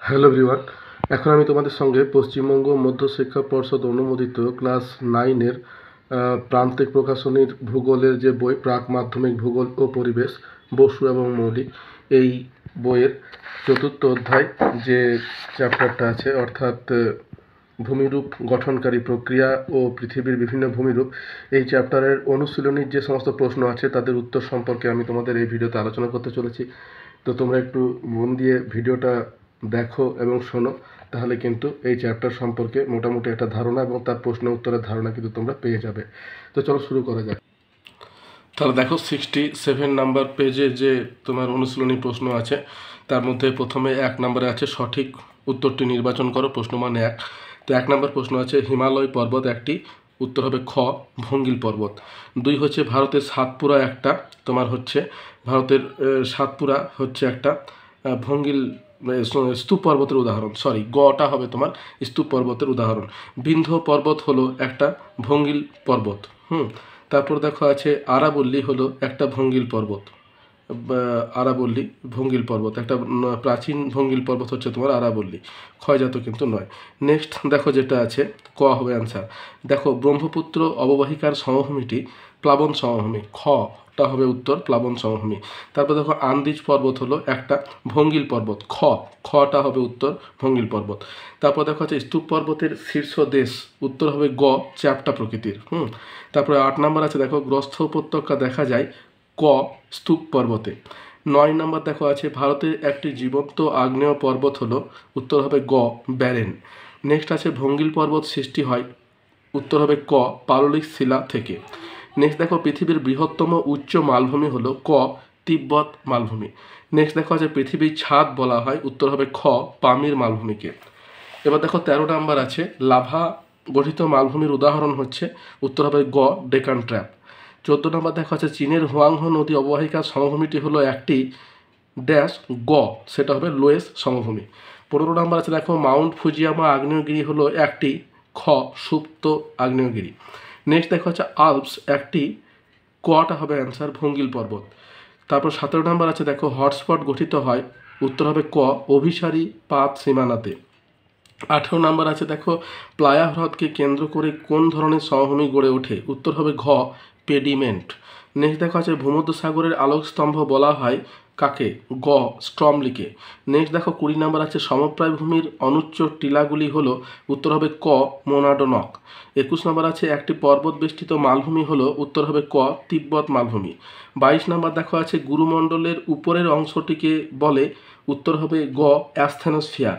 Hello everyone, এখন আমি তোমাদের সঙ্গে পশ্চিমবঙ্গ মধ্যশিক্ষা পর্ষদ অনুমোদিত ক্লাস 9-এর প্রান্তিক প্রকাশনীর ভূগোলের যে বই প্রাক মাধ্যমিক ভূগোল ও পরিবেশ বসু এবং মৌলিক, এই বইয়ের চতুর্থ অধ্যায় যে চ্যাপ্টারটা আছে অর্থাৎ ভূমিরূপ গঠনকারী প্রক্রিয়া ও পৃথিবীর বিভিন্ন ভূমিরূপ, এই চ্যাপ্টারের অনুশীলনীর যে সমস্ত প্রশ্ন আছে তাদের উত্তর সম্পর্কে আমি তোমাদের এই ভিডিওতে আলোচনা করতে চলেছি। তো তোমরা একটু মন দিয়ে ভিডিওটা দেখো এবং শোনো, তাহলে কিন্তু এই চ্যাপ্টার সম্পর্কে মোটামুটি একটা ধারণা এবং তার প্রশ্ন উত্তরের ধারণা কিন্তু তোমরা পেয়ে যাবে। তো চলো শুরু করা যাক। তাহলে দেখো 67 নাম্বার পেজে যে তোমার অনুশীলনী প্রশ্ন আছে তার মধ্যে প্রথমে 1 নম্বরে আছে সঠিক উত্তরটি নির্বাচন করো, প্রশ্ন মানে 1। তো 1 নম্বর প্রশ্ন আছে হিমালয় পর্বত একটি, উত্তর হবে খ ভঙ্গিল পর্বত। 2 হচ্ছে ভারতের সাতপুরা একটা, তোমার হচ্ছে ভারতের সাতপুরা হচ্ছে একটা ভঙ্গিল স্তূপ পর্বতের উদাহরণ, গটা হবে তোমার স্তূপ পর্বতের উদাহরণ। বিন্ধ্য পর্বত হলো একটা ভঙ্গিল পর্বত। তারপর দেখো আছে আরাবল্লী হলো একটা ভঙ্গিল পর্বত। আরাবল্লী ভঙ্গিল পর্বত, একটা প্রাচীন ভঙ্গিল পর্বত হচ্ছে তোমার আরাবল্লী, ক্ষয়জাত কিন্তু নয়। নেক্সট দেখো যেটা আছে ক হবে অ্যান্সার। দেখো ব্রহ্মপুত্র অববাহিকার সমভূমিটি প্লাবন সমভূমি, খটা হবে উত্তর প্লাবন সমভূমি। তারপর দেখো আন্দিজ পর্বত হলো একটা ভঙ্গিল পর্বত, খটা হবে উত্তর ভঙ্গিল পর্বত। তারপর দেখো আছে স্তূপ পর্বতের শীর্ষ দেশ, উত্তর হবে গ চ্যাপ্টা প্রকৃতির। তারপরে 8 নম্বর আছে দেখো গ্রস্থ উপত্যকা দেখা যায় ক স্তূপ পর্বতে। 9 নম্বর দেখো আছে ভারতের একটি জীবন্ত আগ্নেয় পর্বত হলো, উত্তর হবে গ ব্যারেন। নেক্সট আছে ভঙ্গিল পর্বত সৃষ্টি হয়, উত্তর হবে ক পাললিক শিলা থেকে। নেক্সট দেখো পৃথিবীর বৃহত্তম উচ্চ মালভূমি হলো ক তিব্বত মালভূমি। নেক্সট দেখো আছে পৃথিবীর ছাদ বলা হয়, উত্তর হবে খ পামির মালভূমিকে। এবার দেখো 13 নাম্বার আছে লাভা গঠিত মালভূমির উদাহরণ হচ্ছে, উত্তর হবে গ ডেকান ট্র্যাপ। 14 নম্বর দেখো আছে চীনের হুয়াংহো নদী অববাহিকার সমভূমিটি হলো একটি ড্যাশ গ, সেটা হবে লোয়েস সমভূমি। 15 নম্বর আছে দেখো মাউন্ট ফুজিয়ামা আগ্নেয়গিরি হলো একটি খ সুপ্ত আগ্নেয়গিরি। নেক্সট দেখো হচ্ছে আলপস একটি, কটা হবে অ্যান্সার ভঙ্গিল পর্বত। তারপর 17 নম্বর আছে দেখো হটস্পট গঠিত হয়, উত্তর হবে ক অভিসারী পাত সীমানাতে। 18 নম্বর আছে দেখো প্লায়া হ্রদকে কেন্দ্র করে কোন ধরনের সমভূমি গড়ে ওঠে, উত্তর হবে ঘ পেডিমেন্ট। নেক্সট দেখো আছে ভূমধ্যসাগরের আলোকস্তম্ভ বলা হয় কাকে, গ স্ট্রমলিকে। নেক্সট দেখো 20 নম্বর আছে সমপ্রায় ভূমির অনুচ্চ টিলাগুলি হলো, উত্তর হবে ক মোনাডোনক। 21 নম্বর আছে একটি পর্বত বেষ্টিত মালভূমি হলো, উত্তর হবে ক তিব্বত মালভূমি। 22 নম্বর দেখো আছে গুরুমণ্ডলের উপরের অংশটিকে বলে, উত্তর হবে গ অ্যাস্থেনোস্ফিয়ার।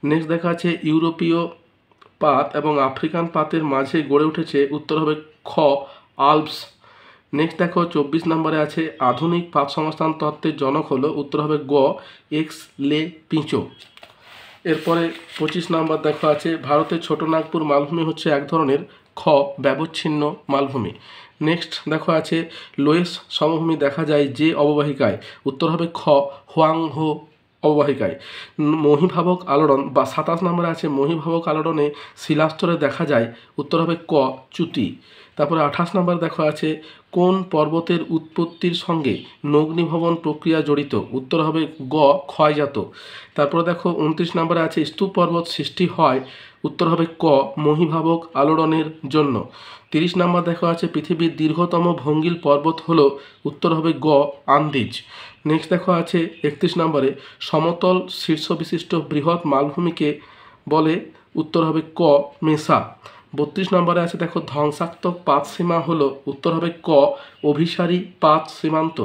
নেক্সট দেখা আছে ইউরোপীয় পাত এবং আফ্রিকান পাতের মাঝে গড়ে উঠেছে, উত্তর হবে খ আলপস। নেক্সট দেখো 24 নম্বরে আছে আধুনিক পাত সংস্থান তত্ত্বের জনক হলো, উত্তর হবে গ এক্স লে পিঁচো। এরপরে 25 নম্বর দেখো আছে ভারতের ছোট নাগপুর মালভূমি হচ্ছে এক ধরনের খ ব্যবচ্ছিন্ন মালভূমি। নেক্সট দেখো আছে লোয়েস সমভূমি দেখা যায় যে অববাহিকায়, উত্তর হবে খ হুয়াংহো অববাহিকায়। মহীভাবক আলোড়ন বা 27 নম্বরে আছে মহীভাবক আলোড়নে শিলাস্তরে দেখা যায়, উত্তর হবে ক চ্যুতি। তারপরে 28 নম্বর দেখো আছে কোন পর্বতের উৎপত্তির সঙ্গে নগ্নিভবন প্রক্রিয়া জড়িত, উত্তর হবে গ ক্ষয়জাত। তারপরে দেখো 29 নম্বরে আছে স্তূপ পর্বত সৃষ্টি হয়, উত্তর হবে ক মহীভাবক আলোড়নের জন্য। 30 নম্বর দেখো আছে পৃথিবীর দীর্ঘতম ভঙ্গিল পর্বত হলো, উত্তর হবে গ আন্দিজ। নেক্সট দেখো আছে 31 নম্বরে সমতল শীর্ষ বিশিষ্ট বৃহৎ মালভূমিকে বলে, উত্তর হবে ক মেসা। 32 নম্বরে আছে দেখো ধ্বংসাত্মক পাত সীমা হলো, উত্তর হবে ক অভিসারী পাত সীমান্ত।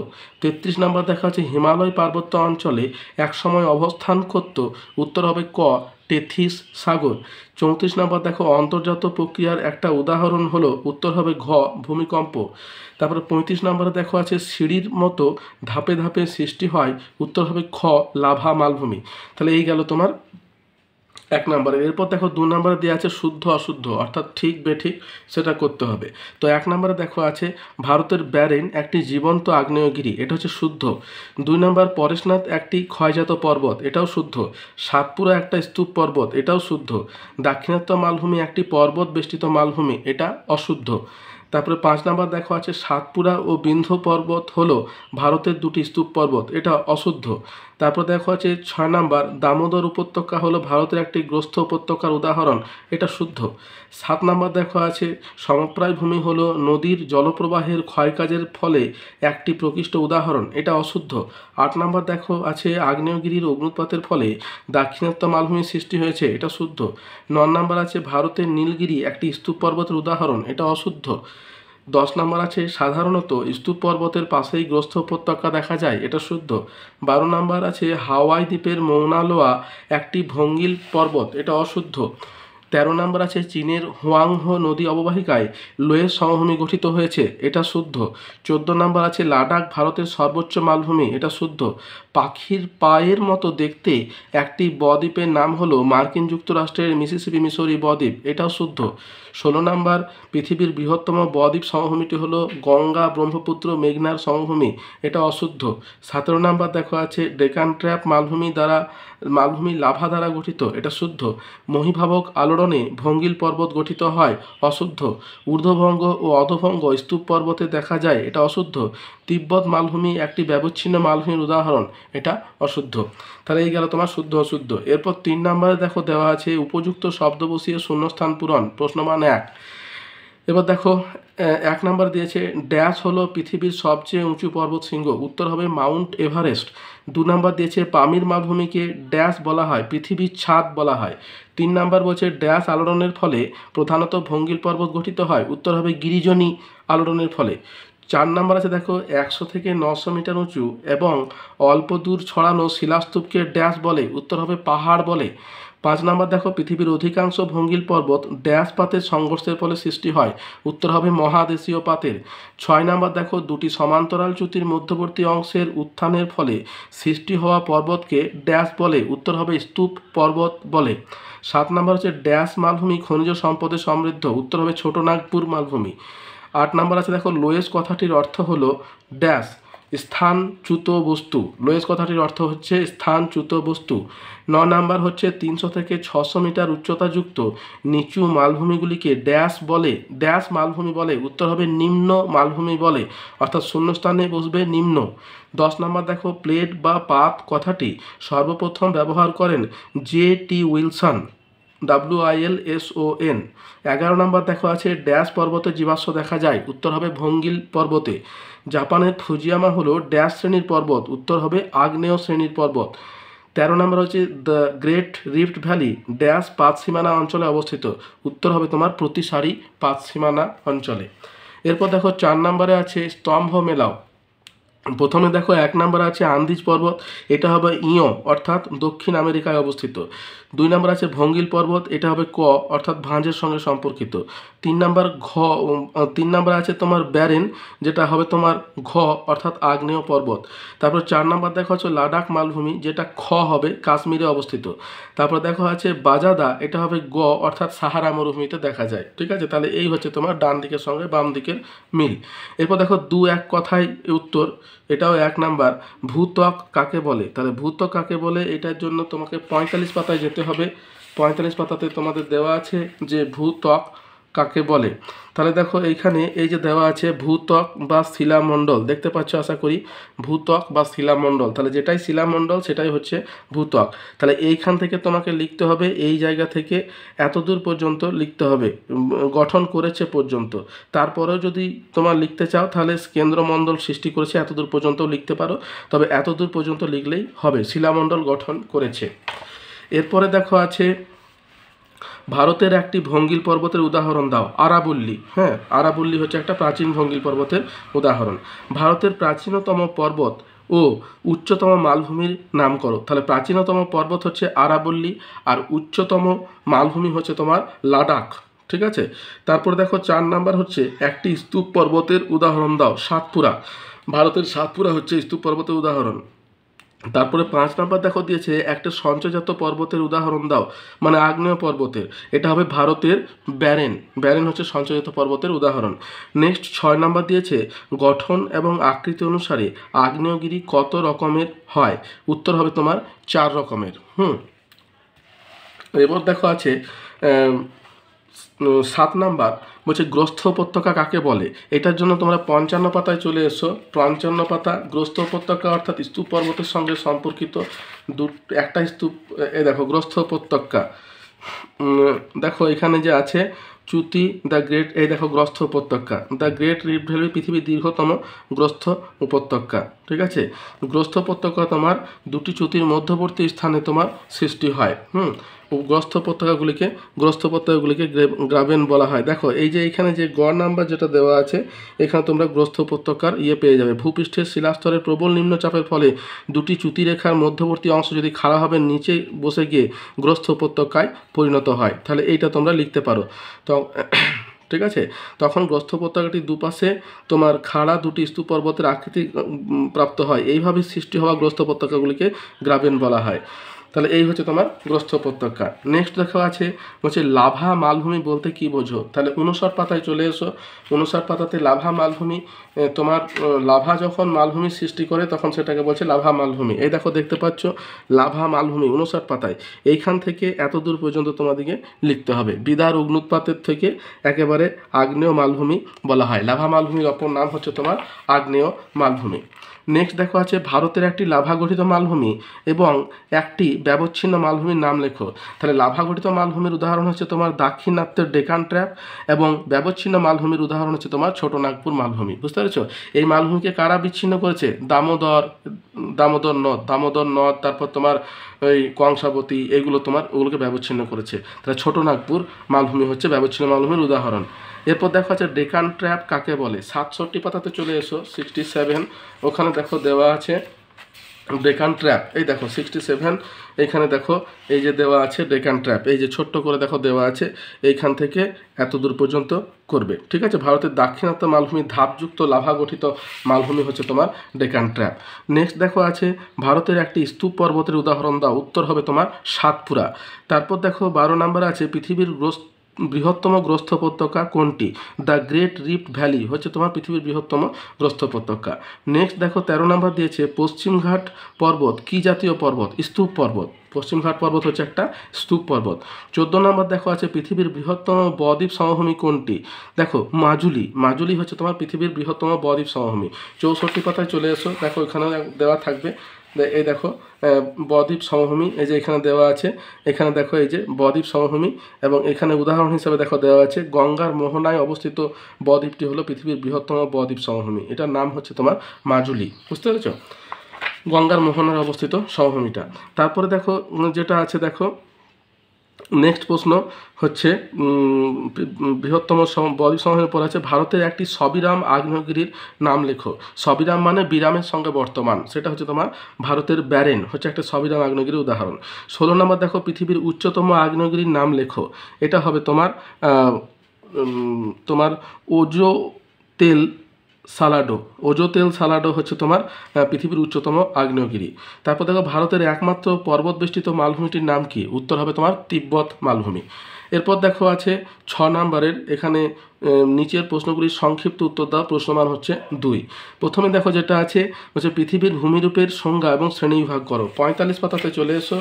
33 নম্বর দেখা আছে হিমালয় পার্বত্য অঞ্চলে একসময় অবস্থান করত, উত্তর হবে ক টেথিস সাগর। 34 নম্বর দেখো অন্তর্জাত প্রক্রিয়ার একটা উদাহরণ হলো, উত্তর হবে ঘ ভূমিকম্প। তারপরে 35 নম্বরে দেখো আছে সিঁড়ির মতো ধাপে ধাপে সৃষ্টি হয়, উত্তর হবে খ লাভা মালভূমি। তাহলে এই গেল তোমার 1 নম্বরে। এরপর দেখো 2 নম্বরে দেওয়া আছে শুদ্ধ অশুদ্ধ, অর্থাৎ ঠিক বেঠিক সেটা করতে হবে। তো 1 নম্বরে দেখো আছে ভারতের ব্যারেন একটি জীবন্ত আগ্নেয়গিরি, এটা হচ্ছে শুদ্ধ। 2 নম্বর পরেশনাথ একটি ক্ষয়জাত পর্বত, এটাও শুদ্ধ। সাতপুরা একটা স্তূপ পর্বত, এটাও শুদ্ধ। দাক্ষিণাত্য মালভূমি একটি পর্বত বেষ্টিত মালভূমি, এটা অশুদ্ধ। তারপরে 5 নম্বর দেখো আছে সাতপুরা ও বিন্ধ্য পর্বত হলো ভারতের দুটি স্তূপ পর্বত, এটা অশুদ্ধ। তারপর দেখো আছে 6 নাম্বার, দামোদর উপত্যকা হলো ভারতের একটি গ্রস্ত উপত্যকার উদাহরণ, এটা শুদ্ধ। 7 নাম্বার দেখো আছে সমপ্রায় ভূমি হলো নদীর জলপ্রবাহের ক্ষয়কাজের ফলে একটি প্রকৃষ্ট উদাহরণ, এটা অশুদ্ধ। 8 নাম্বার দেখো আছে আগ্নেয়গিরির অগ্নুৎপাতের ফলে দাক্ষিণাত্য মালভূমির সৃষ্টি হয়েছে, এটা শুদ্ধ। 9 নাম্বার আছে ভারতের নীলগিরি একটি স্তূপ পর্বতের উদাহরণ, এটা অশুদ্ধ। 10 নাম্বার আছে সাধারণত স্তূপ পর্বতের পাশেই গ্রস্ত উপত্যকা দেখা যায়, এটা শুদ্ধ। 12 নাম্বার আছে হাওয়াই দ্বীপের মৌনা লোয়া একটি ভঙ্গিল পর্বত, এটা অশুদ্ধ। 13 নাম্বার আছে চীনের হুয়াংহো নদী অববাহিকায় লোয়ের সমভূমি গঠিত হয়েছে, এটা শুদ্ধ। 14 নাম্বার আছে লাদাখ ভারতের সর্বোচ্চ মালভূমি, এটা শুদ্ধ। পাখির পায়ের মতো দেখতে একটি বদ্বীপের নাম হলো মার্কিন যুক্তরাষ্ট্রের মিসিসিপি মিসৌরি বদ্বীপ, এটাও শুদ্ধ। 16 নাম্বার পৃথিবীর বৃহত্তম বদ্বীপ সমভূমিটি হলো গঙ্গা ব্রহ্মপুত্র মেঘনার সমভূমি, এটা অশুদ্ধ। 17 নাম্বার দেখো আছে ডেকান ট্র্যাপ মালভূমি লাভা দ্বারা গঠিত, এটা শুদ্ধ। মহীভাবক আলোড়নে ভঙ্গিল পর্বত গঠিত হয়, অশুদ্ধ। ঊর্ধ্বভঙ্গ ও অধভঙ্গ স্তূপ পর্বতে দেখা যায়, এটা অশুদ্ধ। তিব্বত মালভূমি একটি ব্যবচ্ছিন্ন মালভূমির উদাহরণ, এটা অশুদ্ধ। তাহলে এই গেল তোমার শুদ্ধ অশুদ্ধ। এরপর 3 নম্বরে দেখো দেওয়া আছে উপযুক্ত শব্দ বসিয়ে শূন্যস্থান পূরণ, প্রশ্নমান 1। এবার দেখো 1 নাম্বার দিয়েছে ড্যাশ হলো পৃথিবীর সবচেয়ে উঁচু পর্বত শৃঙ্গ, উত্তর হবে মাউন্ট এভারেস্ট। 2 নাম্বার দিয়েছে পামির মালভূমিকে ড্যাশ বলা হয়, পৃথিবীর ছাদ বলা হয়। 3 নাম্বার বলছে ড্যাশ আলোড়নের ফলে প্রধানত ভঙ্গিল পর্বত গঠিত হয়, উত্তর হবে গিরিজনী আলোড়নের ফলে। 4 নাম্বার আছে দেখো 100 থেকে 900 মিটার উঁচু এবং অল্প দূর ছড়ানো শিলাস্তূপকে ড্যাশ বলে, উত্তর হবে পাহাড় বলে। 5 নাম্বার দেখো পৃথিবীর অধিকাংশ ভঙ্গিল পর্বত ড্যাশ পাতের সংঘর্ষের ফলে সৃষ্টি হয়, উত্তর হবে মহাদেশীয় পাতের। 6 নাম্বার দেখো দুটি সমান্তরাল চ্যুতির মধ্যবর্তী অংশের উত্থানের ফলে সৃষ্টি হওয়া পর্বতকে ড্যাশ বলে, উত্তর হবে স্তূপ পর্বত বলে। 7 নাম্বার হচ্ছে ড্যাশ মালভূমি খনিজ সম্পদে সমৃদ্ধ, উত্তর হবে ছোটনাগপুর মালভূমি। 8 নাম্বার আছে দেখো লোয়েস কথাটির অর্থ হলো ড্যাশ স্থানচ্যুত বস্তু, লোয়েস কথাটির অর্থ হচ্ছে স্থানচ্যুত বস্তু। 9 নাম্বার হচ্ছে 300 থেকে 600 মিটার উচ্চতাযুক্ত নিচু মালভূমিগুলিকে ড্যাশ মালভূমি বলে, উত্তর হবে নিম্ন মালভূমি বলে, অর্থাৎ শূন্যস্থানে বসবে নিম্ন। 10 নাম্বার দেখো প্লেট বা পাত কথাটি সর্বপ্রথম ব্যবহার করেন J.T. Wilson, WILSON। 11 নাম্বার দেখো আছে ড্যাশ পর্বতে জীবাশ্ম দেখা যায়, উত্তর হবে ভঙ্গিল পর্বতে। জাপানের ফুজিয়ামা হলো ড্যাশ শ্রেণীর পর্বত, উত্তর হবে আগ্নেয় শ্রেণীর পর্বত। 13 নম্বর হচ্ছে the great rift valley dash পাঁচ সীমানা অঞ্চলে অবস্থিত, উত্তর হবে তোমার প্রতিসারি পাঁচ সীমানা অঞ্চলে। এরপর দেখো 4 নম্বরে আছে স্তম্ভ মেলাও। প্রথমে দেখো 1 নম্বরে আছে আন্দিজ পর্বত, এটা হবে ইয় অর্থাৎ দক্ষিণ আমেরিকায় অবস্থিত। 2 নম্বর আছে ভঙ্গিল পর্বত, এটা হবে ক অর্থাৎ ভাঁজের সঙ্গে সম্পর্কিত। 3 নম্বর আছে তোমার ব্যারেন, যেটা হবে তোমার ঘ অর্থাৎ আগ্নেয় পর্বত। তারপর 4 নম্বর দেখো হচ্ছে লাদাখ মালভূমি, যেটা খ হবে কাশ্মীরে অবস্থিত। তারপর দেখো আছে বাজাদা, এটা হবে গ অর্থাৎ সাহারা মরুভূমিতে দেখা যায়। ঠিক আছে, তাহলে এই হচ্ছে তোমার ডান দিকের সঙ্গে বাম দিকের মিল। এরপর দেখো 2-1 কথায় উত্তর, এটাও 1 নাম্বার ভূত্বক কাকে বলে। তাহলে ভূত্বক কাকে বলে এটার জন্য তোমাকে 45 পাতায় যেতে হবে। 45 পাতাতে তোমাদের দেওয়া আছে যে ভূত্বক কাকে বলে। তাহলে দেখো এইখানে এই যে দেওয়া আছে ভূত্বক বা শিলামণ্ডল, দেখতে পাচ্ছ আশা করি, ভূত্বক বা শিলামণ্ডল। তাহলে যেটাই শিলামণ্ডল সেটাই হচ্ছে ভূত্বক। তাহলে এইখান থেকে তোমাকে লিখতে হবে, এই জায়গা থেকে এত দূর পর্যন্ত লিখতে হবে, গঠন করেছে পর্যন্ত। তারপরেও যদি তোমার লিখতে চাও তাহলে কেন্দ্রমণ্ডল সৃষ্টি করেছে এত দূর পর্যন্তও লিখতে পারো, তবে এত দূর পর্যন্ত লিখলেই হবে, শিলামণ্ডল গঠন করেছে। এরপরে দেখো আছে ভারতের একটি ভঙ্গিল পর্বতের উদাহরণ দাও। আরাবল্লী, হ্যাঁ, আরাবল্লী হচ্ছে একটা প্রাচীন ভঙ্গিল পর্বতের উদাহরণ। ভারতের প্রাচীনতম পর্বত ও উচ্চতম মালভূমির নাম করো। তাহলে প্রাচীনতম পর্বত হচ্ছে আরাবল্লী আর উচ্চতম মালভূমি হচ্ছে তোমার লাদাখ। ঠিক আছে, তারপর দেখো 4 নাম্বার হচ্ছে একটি স্তূপ পর্বতের উদাহরণ দাও। সাতপুরা, ভারতের সাতপুরা হচ্ছে স্তূপ পর্বতের উদাহরণ। তারপরে 5 নাম্বার দেখো দিয়েছে একটা সঞ্চয়জাত পর্বতের উদাহরণ দাও, মানে আগ্নেয় পর্বতের, এটা হবে ভারতের ব্যারেন হচ্ছে সঞ্চয়জাত পর্বতের উদাহরণ। নেক্সট 6 নাম্বার দিয়েছে গঠন এবং আকৃতি অনুসারে আগ্নেয়গিরি কত রকমের হয়, উত্তর হবে তোমার 4 রকমের। এবার দেখো আছে 7 নাম্বার বলছে গ্রস্থ উপত্যকা কাকে বলে। এটার জন্য তোমরা 55 পাতায় চলে এসো। 55 পাতা, গ্রস্থ উপত্যকা অর্থাৎ স্তূপ পর্বতের সঙ্গে সম্পর্কিত একটা স্তূপ। দেখো গ্রস্থ উপত্যকা, দেখো এখানে যে আছে চ্যুতি দ্য গ্রেট, এই দেখো গ্রস্থ উপত্যকা। দ্য গ্রেট রিফট ভ্যালি পৃথিবীর দীর্ঘতম গ্রস্থ উপত্যকা। ঠিক আছে, গ্রস্থ উপত্যকা তোমার দুটি চ্যুতির মধ্যবর্তী স্থানে তোমার সৃষ্টি হয়। গ্রস্থ উপত্যকাগুলিকে গ্রাবেন বলা হয়। দেখো এই যে এখানে যে গড় নাম্বার যেটা দেওয়া আছে, এখানে তোমরা গ্রস্থ উপত্যকার পেয়ে যাবে। ভূপৃষ্ঠের শিলাস্তরের প্রবল নিম্নচাপের ফলে দুটি চ্যুতি রেখার মধ্যবর্তী অংশ যদি খাড়াভাবে নিচে বসে গিয়ে গ্রস্থ উপত্যকায় পরিণত হয়, তাহলে এইটা তোমরা লিখতে পারো। তো ঠিক আছে, তখন গ্রস্থ উপত্যকাটির দুপাশে তোমার খাড়া দুটি স্তূপ পর্বতের আকৃতি প্রাপ্ত হয়। এইভাবে সৃষ্টি হওয়া গ্রস্থ উপত্যকাগুলিকে গ্রাবেন বলা হয়। তাহলে এই হচ্ছে তোমার গ্রস্থ উপত্যকা। নেক্সট দেখা আছে হচ্ছে লাভা মালভূমি বলতে কি বোঝো। তাহলে 59 পাতায় চলে এসো। 59 পাতাতে লাভা মালভূমি, তোমার লাভা যখন মালভূমি সৃষ্টি করে তখন সেটাকে বলছে লাভা মালভূমি। এই দেখো দেখতে পাচ্ছ লাভা মালভূমি 59 পাতায়। এইখান থেকে এত দূর পর্যন্ত তোমাদেরকে লিখতে হবে। বিদার অগ্নুৎপাতের থেকে একেবারে আগ্নেয় মালভূমি বলা হয়। লাভা মালভূমির অপর নাম হচ্ছে তোমার আগ্নেয় মালভূমি। নেক্সট দেখো আছে ভারতের একটি লাভা গঠিত মালভূমি এবং একটি ব্যবচ্ছিন্ন মালভূমির নাম লেখো। তাহলে লাভা গঠিত মালভূমির উদাহরণ হচ্ছে তোমার দাক্ষিণাত্যের ডেকান ট্র্যাপ এবং ব্যবচ্ছিন্ন মালভূমির উদাহরণ হচ্ছে তোমার ছোট নাগপুর মালভূমি। বুঝতে পেরেছো? এই মালভূমিকে কারা বিচ্ছিন্ন করেছে? দামোদর নদ, তারপর তোমার ওই কংসাবতী, এগুলো তোমার ওগুলোকে ব্যবচ্ছিন্ন করেছে। তাহলে ছোট নাগপুর মালভূমি হচ্ছে ব্যবচ্ছিন্ন মালভূমির উদাহরণ। এরপর দেখো আছে ডেকান ট্র্যাপ কাকে বলে। 67 পাতাতে চলে এসো। 67 ওখানে দেখো দেওয়া আছে ডেকান ট্র্যাপ। এই দেখো 67 এইখানে দেখো এই যে দেওয়া আছে ডেকান ট্র্যাপ, এই যে ছোট্ট করে দেখো দেওয়া আছে, এইখান থেকে এত দূর পর্যন্ত করবে। ঠিক আছে, ভারতের দাক্ষিণাত্য মালভূমি ধাপযুক্ত লাভা গঠিত মালভূমি হচ্ছে তোমার ডেকান ট্র্যাপ। নেক্সট দেখো আছে ভারতের একটি স্তূপ পর্বতের উদাহরণ দাও। উত্তর হবে তোমার সাতপুরা। তারপর দেখো 12 নাম্বার আছে পৃথিবীর বৃহত্তম গ্রস্থ উপত্যকা কোনটি। দ্য গ্রেট রিফট ভ্যালি হচ্ছে তোমার পৃথিবীর বৃহত্তম গ্রস্থ উপত্যকা। নেক্সট দেখো 13 নাম্বার দিয়েছে পশ্চিমঘাট পর্বত কি জাতীয় পর্বত। স্তূপ পর্বত। পশ্চিমঘাট পর্বত হচ্ছে একটা স্তূপ পর্বত। 14 নম্বর দেখো আছে পৃথিবীর বৃহত্তম বদ্বীপ সমভূমি কোনটি। দেখো মাজুলি হচ্ছে তোমার পৃথিবীর বৃহত্তম বদ্বীপ সমভূমি। 64 পাতায় চলে এসো। দেখো এখানে দেওয়া থাকবে, এই দেখো বদ্বীপ সমভূমি, এই যে এখানে দেওয়া আছে। এখানে দেখো এই যে বদ্বীপ সমভূমি এবং এখানে উদাহরণ হিসাবে দেখো দেওয়া আছে গঙ্গার মোহনায় অবস্থিত বদ্বীপটি হলো পৃথিবীর বৃহত্তম বদ্বীপ সমভূমি। এটার নাম হচ্ছে তোমার মাজুলি। বুঝতে পেরেছো? গঙ্গার মোহনায় অবস্থিত সমভূমিটা। তারপরে দেখো যেটা আছে, দেখো নেক্সট প্রশ্ন হচ্ছে বৃহত্তম বদ্বীপ সমভূমির পর আছে ভারতের একটি সবিরাম আগ্নেয়গিরির নাম লেখো। সবিরাম মানে বিরামের সঙ্গে বর্তমান, সেটা হচ্ছে তোমার ভারতের ব্যারেন হচ্ছে একটা সবিরাম আগ্নেয়গিরির উদাহরণ। 16 নম্বর দেখো পৃথিবীর উচ্চতম আগ্নেয়গিরির নাম লেখো। এটা হবে তোমার ওজোতেল সালাডো হচ্ছে তোমার পৃথিবীর উচ্চতম আগ্নেয়গিরি। তারপর দেখো ভারতের একমাত্র পর্বত বেষ্টিত মালভূমিটির নাম কি। উত্তর হবে তোমার তিব্বত মালভূমি। এরপর দেখো আছে 6 নম্বরের, এখানে নিচের প্রশ্নগুলির সংক্ষিপ্ত উত্তর দাও। প্রশ্নমান হচ্ছে 2। প্রথমে দেখো যেটা আছে হচ্ছে পৃথিবীর ভূমিরূপের সংজ্ঞা এবং শ্রেণীবিভাগ করো। 45 পাতাতে চলে এসো,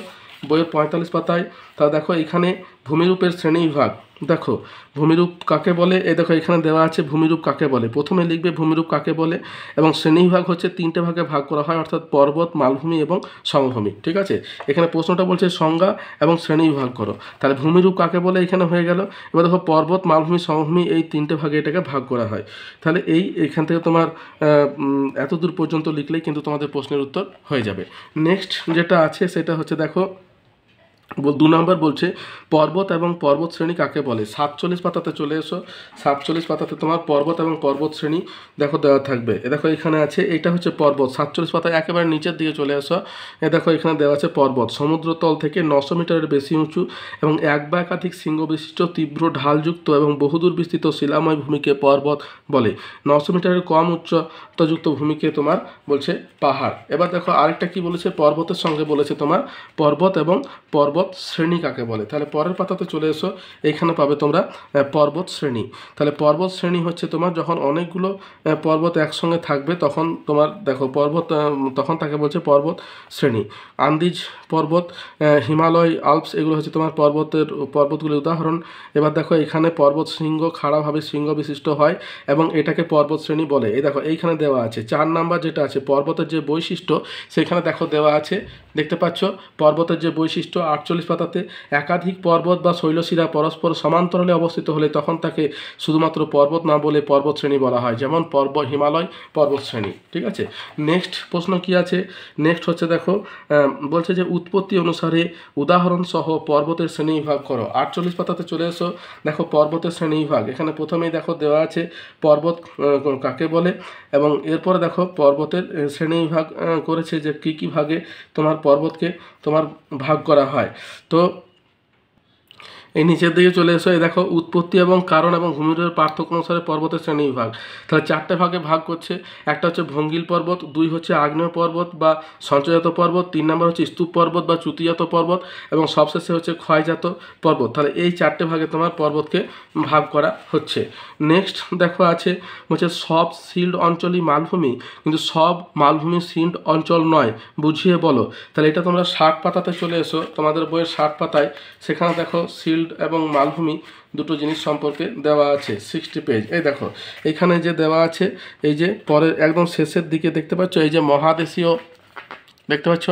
বইয়ের 45 পাতায়। তা দেখো এখানে ভূমিরূপের শ্রেণীবিভাগ। দেখো ভূমিরূপ কাকে বলে, এই দেখো এখানে দেওয়া আছে ভূমিরূপ কাকে বলে। প্রথমে লিখবে ভূমিরূপ কাকে বলে এবং শ্রেণীবিভাগ হচ্ছে 3টে ভাগে ভাগ করা হয়, অর্থাৎ পর্বত, মালভূমি এবং সমভূমি। ঠিক আছে, এখানে প্রশ্নটা বলছে সংজ্ঞা এবং শ্রেণীবিভাগ করো। তাহলে ভূমিরূপ কাকে বলে এখানে হয়ে গেল। এবার দেখো পর্বত, মালভূমি, সমভূমি এই 3টে ভাগে এটাকে ভাগ করা হয়। তাহলে এইখান থেকে তোমার এত দূর পর্যন্ত লিখলেই কিন্তু তোমাদের প্রশ্নের উত্তর হয়ে যাবে। নেক্সট যেটা আছে সেটা হচ্ছে দেখো 2 নম্বর বলছে পর্বত এবং পর্বত শ্রেণী কাকে বলে। 47 পাতাতে চলে এসো। 47 পাতাতে তোমার পর্বত এবং পর্বত শ্রেণী দেখো দেওয়া থাকবে। দেখো এখানে আছে, এটা হচ্ছে পর্বত। 47 পাতায় একেবারে নিচের দিকে চলে আসো। দেখো এখানে দেওয়া আছে পর্বত সমুদ্রতল থেকে 900 মিটারের বেশি উঁচু এবং এক বা একাধিক শৃঙ্গ বিশিষ্ট তীব্র ঢালযুক্ত এবং বহুদূর বিস্তৃত শিলাময় ভূমিকে পর্বত বলে। 900 মিটারের কম উচ্চতাযুক্ত ভূমিকে তোমার বলছে পাহাড়। এবার দেখো আরেকটা কি বলেছে, পর্বতের সঙ্গে বলেছে তোমার পর্বত এবং পর্বত পর্বত শ্রেণী কাকে বলে। তাহলে পরের পাতাতে চলে এসো, এইখানে পাবে তোমরা পর্বত শ্রেণী। তাহলে পর্বত শ্রেণী হচ্ছে তোমার যখন অনেকগুলো পর্বত একসঙ্গে থাকবে তখন তোমার দেখো পর্বত তখন তাকে বলছে পর্বত শ্রেণী। আন্দিজ পর্বত, হিমালয়, আল্পস এগুলো হচ্ছে তোমার পর্বতগুলির উদাহরণ। এবার দেখো এখানে পর্বত শৃঙ্গ খাড়াভাবে শৃঙ্গ বিশিষ্ট হয় এবং এটাকে পর্বত শ্রেণী বলে। এই দেখো এইখানে দেওয়া আছে 4 নাম্বার যেটা আছে পর্বতের যে বৈশিষ্ট্য সেখানে দেখো দেওয়া আছে, দেখতে পাচ্ছ পর্বতের যে বৈশিষ্ট্য 48 পাতাতে, একাধিক পর্বত বা শৈলশিরা পরস্পর সমান্তরালে অবস্থিত হলে তখন তাকে শুধুমাত্র পর্বত না বলে পর্বত শ্রেণী বলা হয়, যেমন হিমালয় পর্বত শ্রেণী। ঠিক আছে, নেক্সট প্রশ্ন কি আছে, নেক্সট হচ্ছে দেখো বলছে যে উৎপত্তি অনুসারে উদাহরণ সহ পর্বতের শ্রেণীবিভাগ করো। 48 পাতাতে চলে এসো, দেখো পর্বতের শ্রেণীবিভাগ। এখানে প্রথমেই দেখো দেওয়া আছে পর্বত কাকে বলে এবং এরপরে দেখো পর্বতের শ্রেণীবিভাগ করেছে যে কী কী ভাগে তোমার পর্বতকে তোমার ভাগ করা হয়। তো এই নিচের দিকে চলে এসো, এই দেখো উৎপত্তি এবং কারণ এবং ভূমিরূপের পার্থক্য অনুসারে পর্বতের শ্রেণীবিভাগ। তাহলে 4টে ভাগে ভাগ করছে, একটা হচ্ছে ভঙ্গিল পর্বত, 2 হচ্ছে আগ্নেয় পর্বত বা সঞ্চয়জাত পর্বত, 3 নম্বর হচ্ছে স্তূপ পর্বত বা চ্যুতিজাত পর্বত এবং সবশেষে হচ্ছে ক্ষয়জাত পর্বত। তাহলে এই 4টে ভাগে তোমার পর্বতকে ভাগ করা হচ্ছে। নেক্সট দেখো আছে হচ্ছে সব সিল্ড অঞ্চলই মালভূমি, কিন্তু সব মালভূমি সিল্ড অঞ্চল নয়, বুঝিয়ে বলো। তাহলে এটা তোমরা 60 পাতাতে চলে এসো, তোমাদের বইয়ের 60 পাতায়, সেখানে দেখো সিল্ড এবং মালভূমি দুটো জিনিস সম্পর্কে দেওয়া আছে 60 পেজ। এই দেখো এখানে যে দেওয়া আছে, এই যে পরের একদম শেষের দিকে দেখতে পাচ্ছ এই যে মহাদেশীয়, দেখতে পাচ্ছ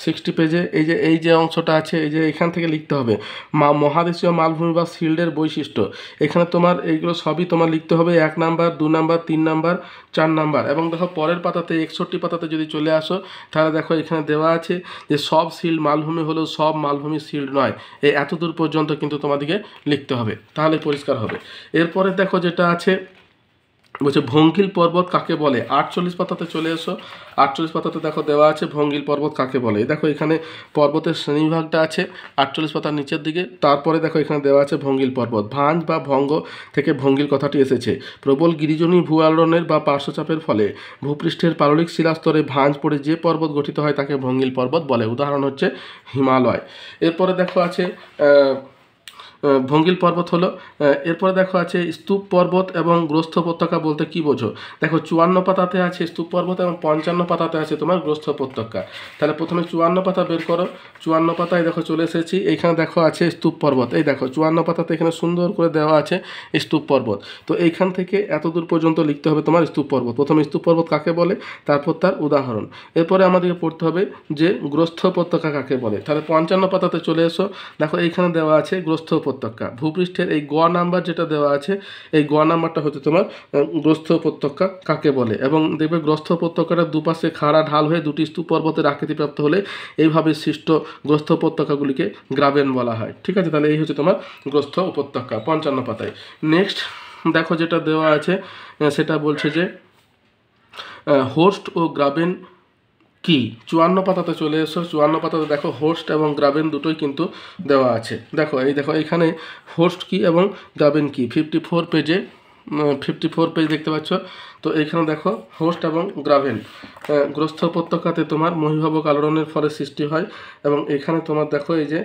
60 পেজে এই যে অংশটা আছে, এই যে এখান থেকে লিখতে হবে মহাদেশীয় মালভূমি বা সিল্ডের বৈশিষ্ট্য। এখানে তোমার এইগুলো সবই তোমার লিখতে হবে 1 নাম্বার, 2 নাম্বার, 3 নাম্বার, 4 নাম্বার। এবং দেখো পরের পাতাতে 61 পাতাতে যদি চলে আসো তাহলে দেখো এখানে দেওয়া আছে যে সব সিল্ড মালভূমি হলেও সব মালভূমি সিল্ড নয়। এই এতদূর পর্যন্ত কিন্তু তোমাদেরকে লিখতে হবে, তাহলে পরিষ্কার হবে। এরপরে দেখো যেটা আছে বলছে ভঙ্গিল পর্বত কাকে বলে। 48 পাতাতে চলে এসো, 48 পাতাতে দেখো দেওয়া আছে ভঙ্গিল পর্বত কাকে বলে। দেখো এখানে পর্বতের শ্রেণীবিভাগটা আছে 48 পাতার নিচের দিকে, তারপরে দেখো এখানে দেওয়া আছে ভঙ্গিল পর্বত। ভাঁজ বা ভঙ্গ থেকে ভঙ্গিল কথাটি এসেছে। প্রবল গিরিজনী ভূ আলোড়নের বা পার্শ্বচাপের ফলে ভূপৃষ্ঠের পাললিক শিলাস্তরে ভাঁজ পড়ে যে পর্বত গঠিত হয় তাকে ভঙ্গিল পর্বত বলে, উদাহরণ হচ্ছে হিমালয়। এরপরে দেখো আছে ভঙ্গিল পর্বত হলো, এরপরে দেখো আছে স্তূপ পর্বত এবং গ্রস্থ উপত্যকা বলতে কি বোঝো। দেখো 54 পাতাতে আছে স্তূপ পর্বত এবং 55 পাতাতে আছে তোমার গ্রস্থ উপত্যকা। তাহলে প্রথমে 54 পাতা বের করো, 54 পাতায় দেখো চলে এসেছি, এইখানে দেখো আছে স্তূপ পর্বত। এই দেখো 54 পাতাতে এখানে সুন্দর করে দেওয়া আছে স্তূপ পর্বত। তো এইখান থেকে এত দূর পর্যন্ত লিখতে হবে তোমার স্তূপ পর্বত। প্রথমে স্তূপ পর্বত কাকে বলে, তারপর তার উদাহরণ। এরপরে আমাদেরকে পড়তে হবে যে গ্রস্থ উপত্যকা কাকে বলে। তাহলে 55 পাতাতে চলে এসো, দেখো এইখানে দেওয়া আছে গ্রস্থ উপত্যকা। ভূপৃষ্ঠের এই গ নাম্বার যেটা দেওয়া আছে, এই গ নাম্বারটা হচ্ছে তোমার গ্রস্থ উপত্যকা কাকে বলে। এবং দেখবে গ্রস্থ উপত্যকাটা দুপাশে খাড়া ঢাল হয়ে দুটি স্তূপ পর্বতের আকৃতিপ্রাপ্ত হলে এইভাবে সৃষ্ট গ্রস্থ উপত্যকাগুলিকে গ্রাবেন বলা হয়। ঠিক আছে, তাহলে এই হচ্ছে তোমার গ্রস্থ উপত্যকা 55 পাতায়। নেক্সট দেখো যেটা দেওয়া আছে সেটা বলছে যে হোস্ট ও গ্রাবেন কি। 54 পাতাতে চলে এসো, 54 পাতাতে দেখো হোস্ট এবং গ্রাবেন দুটোই কিন্তু দেওয়া আছে। দেখো এখানে হোস্ট কি এবং গ্রাবেন কি 54 পেজে 54 পেজ দেখতে পাচ্ছ। তো এইখানে দেখো হোস্ট এবং গ্রাবেন গ্রস্থ উপত্যকাতে তোমার মহীভবক আলোড়নের ফলে সৃষ্টি হয় এবং এখানে তোমার দেখো এই যে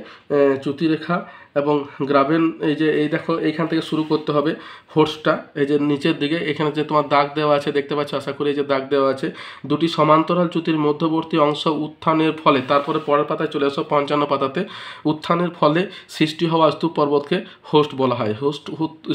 চ্যুতিরেখা এবং গ্রাবেন এই দেখো এইখান থেকে শুরু করতে হবে হোস্টটা, এই যে নিচের দিকে এখানে যে তোমার দাগ দেওয়া আছে দেখতে পাচ্ছ, আশা করি এই যে দাগ দেওয়া আছে দুটি সমান্তরাল চ্যুতির মধ্যবর্তী অংশ উত্থানের ফলে, তারপরে পরের পাতায় চলে আসো 55 পাতাতে, উত্থানের ফলে সৃষ্টি হওয়া স্তূপ পর্বতকে হোস্ট বলা হয়। হোস্ট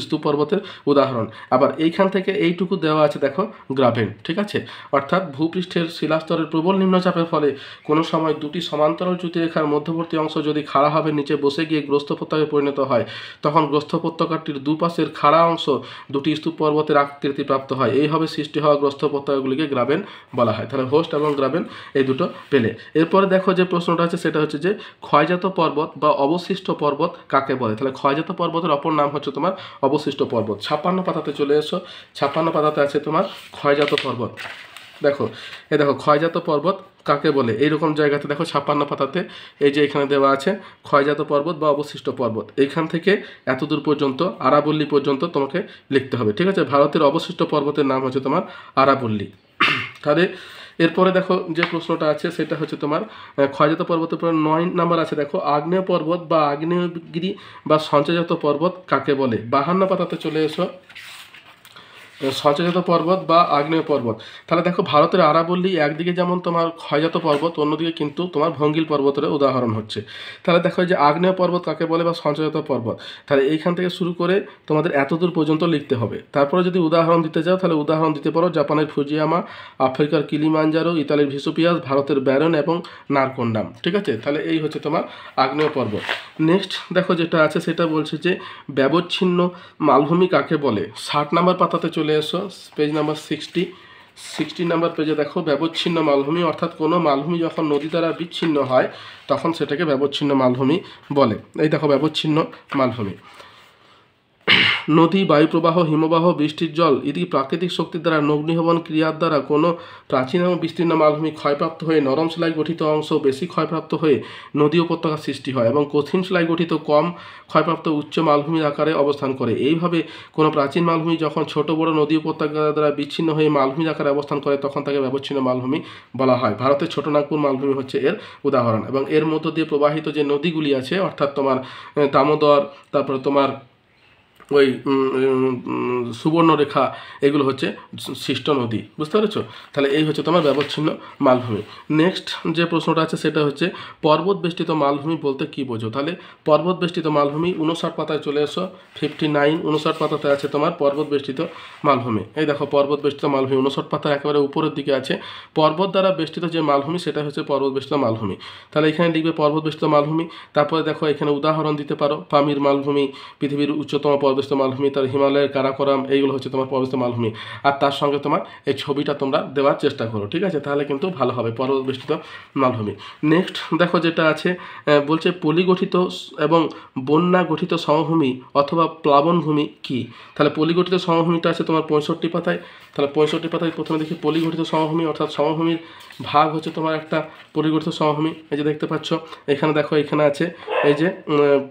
স্তূপ পর্বতের উদাহরণ। আবার এইখান থেকে এইটুকু দেওয়া আছে দেখো গ্রাবেন। ঠিক আছে, অর্থাৎ ভূপৃষ্ঠের শিলাস্তরের প্রবল নিম্নচাপের ফলে কোনো সময় দুটি সমান্তরাল চ্যুতিরেখার মধ্যবর্তী অংশ যদি খাড়াভাবে নিচে বসে গিয়ে গ্রস্থ উপত্যকায় পরিণত হয় তখন গ্রস্থ উপত্যকাটির দুপাশের খাড়া অংশ দুটি স্তূপ পর্বতের আকৃতি প্রাপ্ত হয়। এইভাবে সৃষ্টি হওয়া গ্রস্থ উপত্যকাগুলিকে গ্রাবেন বলা হয়। তাহলে হোস্ট এবং গ্রাবেন এই দুটো পেলে। এরপরে দেখো যে প্রশ্নটা আছে সেটা হচ্ছে যে ক্ষয়জাত পর্বত বা অবশিষ্ট পর্বত কাকে বলে। তাহলে ক্ষয়জাত পর্বতের অপর নাম হচ্ছে তোমার অবশিষ্ট পর্বত। 56 পাতাতে চলে এসো, 56 পাতাতে আছে তোমার ক্ষয়জাত পর্বত। দেখো ক্ষয়জাত পর্বত কাকে বলে। এইরকম জায়গাতে দেখো 56 পাতাতে এই যে এখানে দেওয়া আছে ক্ষয়জাত পর্বত বা অবশিষ্ট পর্বত। এইখান থেকে এতদূর পর্যন্ত আরাবল্লী পর্যন্ত তোমাকে লিখতে হবে। ঠিক আছে, ভারতের অবশিষ্ট পর্বতের নাম হচ্ছে তোমার আরাবল্লী। তাহলে এরপরে দেখো যে প্রশ্নটা আছে সেটা হচ্ছে তোমার ক্ষয়জাত পর্বতের পর 9 নাম্বার আছে, দেখো আগ্নেয় পর্বত বা আগ্নেয়গিরি বা সঞ্চয়জাত পর্বত কাকে বলে। 52 পাতাতে চলে এসো, সঞ্চয়জাত পর্বত বা আগ্নেয় পর্বত। তাহলে দেখো ভারতের আরাবল্লী একদিকে যেমন তোমার ক্ষয়জাত পর্বত, অন্যদিকে কিন্তু তোমার ভঙ্গিল পর্বতের উদাহরণ হচ্ছে। তাহলে দেখো যে আগ্নেয় পর্বত কাকে বলে বা সঞ্চয়জাত পর্বত, তাহলে এইখান থেকে শুরু করে তোমাদের এতদূর পর্যন্ত লিখতে হবে। তারপরে যদি উদাহরণ দিতে যাও তাহলে উদাহরণ দিতে পারো জাপানের ফুজিয়ামা, আফ্রিকার কিলিমাঞ্জারো, ইতালির ভিসুপিয়াস, ভারতের ব্যারন এবং নারকোন্ডাম। ঠিক আছে, তাহলে এই হচ্ছে তোমার আগ্নেয় পর্বত। নেক্সট দেখো যেটা আছে সেটা বলছে যে ব্যবচ্ছিন্ন মালভূমি কাকে বলে। 60 নাম্বার পাতাতে চলে এসো, পেজ নাম্বার 60 নাম্বার পেজে দেখো ব্যবচ্ছিন্ন মালভূমি, অর্থাৎ কোনো মালভূমি যখন নদী দ্বারা বিচ্ছিন্ন হয় তখন সেটাকে ব্যবচ্ছিন্ন মালভূমি বলে। এই দেখো ব্যবচ্ছিন্ন মালভূমি। নদী, বায়ুপ্রবাহ, হিমবাহ, বৃষ্টির জল ইত্যাদি প্রাকৃতিক শক্তির দ্বারা নগ্নিভবন ক্রিয়ার দ্বারা কোনো প্রাচীন এবং বিস্তীর্ণ মালভূমি ক্ষয়প্রাপ্ত হয়ে নরম শিলায় গঠিত অংশ বেশি ক্ষয়প্রাপ্ত হয়ে নদী উপত্যকা সৃষ্টি হয় এবং কঠিন শিলায় গঠিত কম ক্ষয়প্রাপ্ত উচ্চ মালভূমির আকারে অবস্থান করে। এইভাবে কোনো প্রাচীন মালভূমি যখন ছোট বড় নদী উপত্যকা দ্বারা বিচ্ছিন্ন হয়ে মালভূমির আকারে অবস্থান করে তখন তাকে ব্যবচ্ছিন্ন মালভূমি বলা হয়। ভারতের ছোটনাগপুর মালভূমি হচ্ছে এর উদাহরণ। এবং এর মধ্য দিয়ে প্রবাহিত যে নদীগুলি আছে অর্থাৎ তোমার দামোদর, তারপরে তোমার ওই সুবর্ণরেখা, এগুলো হচ্ছে সৃষ্ট নদী। বুঝতে পেরেছো? তাহলে এই হচ্ছে তোমার ব্যবচ্ছিন্ন মালভূমি। নেক্সট যে প্রশ্নটা আছে সেটা হচ্ছে পর্বত বেষ্টিত মালভূমি বলতে কী বোঝো। তাহলে পর্বত বেষ্টিত মালভূমি 59 পাতায় চলে এসো, 59 পাতাতে আছে তোমার পর্বত বেষ্টিত মালভূমি। এই দেখো পর্বত বেষ্টিত মালভূমি 59 পাতার একেবারে উপরের দিকে আছে। পর্বত দ্বারা বেষ্টিত যে মালভূমি সেটা হচ্ছে পর্বত বেষ্টিত মালভূমি। তাহলে এখানে লিখবে পর্বত বেষ্টিত মালভূমি। তারপরে দেখো এখানে উদাহরণ দিতে পারো পামির মালভূমি, পৃথিবীর উচ্চতম পর্বত মালভূমি, তার হিমালয়ের কারাকোরাম, এইগুলো হচ্ছে তোমার পর্বত মালভূমি। আর তার সঙ্গে তোমার এই ছবিটা তোমরা দেওয়ার চেষ্টা করো। ঠিক আছে, তাহলে কিন্তু ভালো হবে পর্বত বেষ্টিত মালভূমি। নেক্সট দেখো যেটা আছে বলছে পলিগঠিত এবং বন্যা গঠিত সমভূমি অথবা প্লাবনভূমি কি। তাহলে পলিগঠিত সমভূমিটা আছে তোমার 65 পাতায়। তাহলে 65 পাতায় প্রথমে দেখি পলিগঠিত সমভূমি, অর্থাৎ সমভূমির ভাগ হচ্ছে তোমার একটা পলিগঠিত সমভূমি। এই যে দেখতে পাচ্ছ এখানে দেখো, এখানে আছে এই যে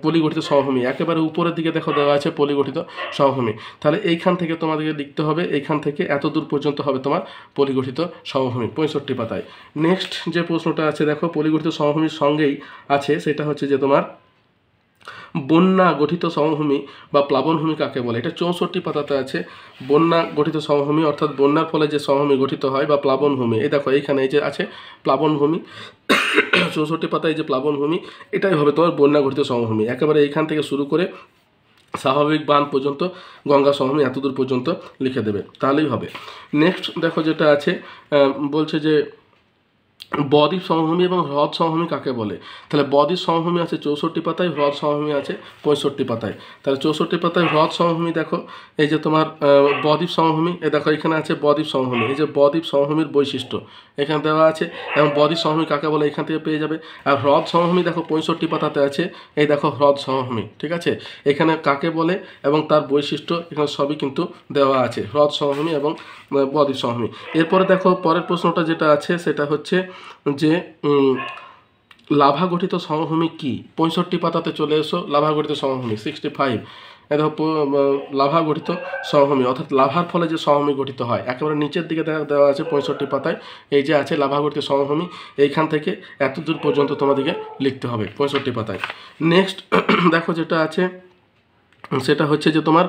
পলিগঠিত সমভূমি, একেবারে উপরের দিকে দেখো দেওয়া আছে পলিগঠিত সমভূমি। তাহলে এইখান থেকে তোমাদেরকে লিখতে হবে, এইখান থেকে এত দূর পর্যন্ত হবে তোমার পলিগঠিত সমভূমি 65 পাতায়। নেক্সট যে প্রশ্নটা আছে দেখো পলিগঠিত সমভূমির সঙ্গেই আছে, সেটা হচ্ছে যে তোমার বন্যা গঠিত সমভূমি বা প্লাবনভূমি কাকে বলে। এটা 64 পাতাতে আছে। বন্যা গঠিত সমভূমি অর্থাৎ বন্যার ফলে যে সমভূমি গঠিত হয় বা প্লাবনভূমি, এই দেখো এইখানে এই যে আছে প্লাবনভূমি 64 পাতায় যে প্লাবনভূমি, এটাই হবে তোমার বন্যা গঠিত সমভূমি। একেবারে এইখান থেকে শুরু করে স্বাভাবিক বাঁধ পর্যন্ত গঙ্গা সমভূমি এতদূর পর্যন্ত লিখে দেবে, তাহলেই হবে। নেক্সট দেখো যেটা আছে বলছে যে বদ্বীপ সমভূমি এবং হ্রদ সমভূমি কাকে বলে। তাহলে বদ্বীপ সমভূমি আছে 64 পাতায়, হ্রদ সমভূমি আছে 65 পাতায়। তাহলে 64 পাতায় হ্রদ সমভূমি দেখো এই যে তোমার বদ্বীপ সমভূমি, এই দেখো এখানে আছে বদ্বীপ সমভূমি। এই যে বদ্বীপ সমভূমির বৈশিষ্ট্য এখানে দেওয়া আছে এবং বদ্বীপ সমভূমি কাকে বলে এখান থেকে পেয়ে যাবে। আর হ্রদ সমভূমি দেখো 65 পাতাতে আছে, এই দেখো হ্রদ সমভূমি। ঠিক আছে, এখানে কাকে বলে এবং তার বৈশিষ্ট্য এখানে সবই কিন্তু দেওয়া আছে, হ্রদ সমভূমি এবং বদ্বীপ সমভূমি। এরপরে দেখো পরের প্রশ্নটা যেটা আছে সেটা হচ্ছে যে লাভা গঠিত সমভূমি কি। 65 পাতাতে চলে এসো, লাভা গঠিত সমভূমি 65। দেখো লাভা গঠিত সমভূমি অর্থাৎ লাভার ফলে যে সমভূমি গঠিত হয়, একেবারে নিচের দিকে দেওয়া আছে 65 পাতায়। এই যে আছে লাভা গঠিত সমভূমি, এইখান থেকে এত দূর পর্যন্ত তোমাদেরকে লিখতে হবে 65 পাতায়। নেক্সট দেখো যেটা আছে সেটা হচ্ছে যে তোমার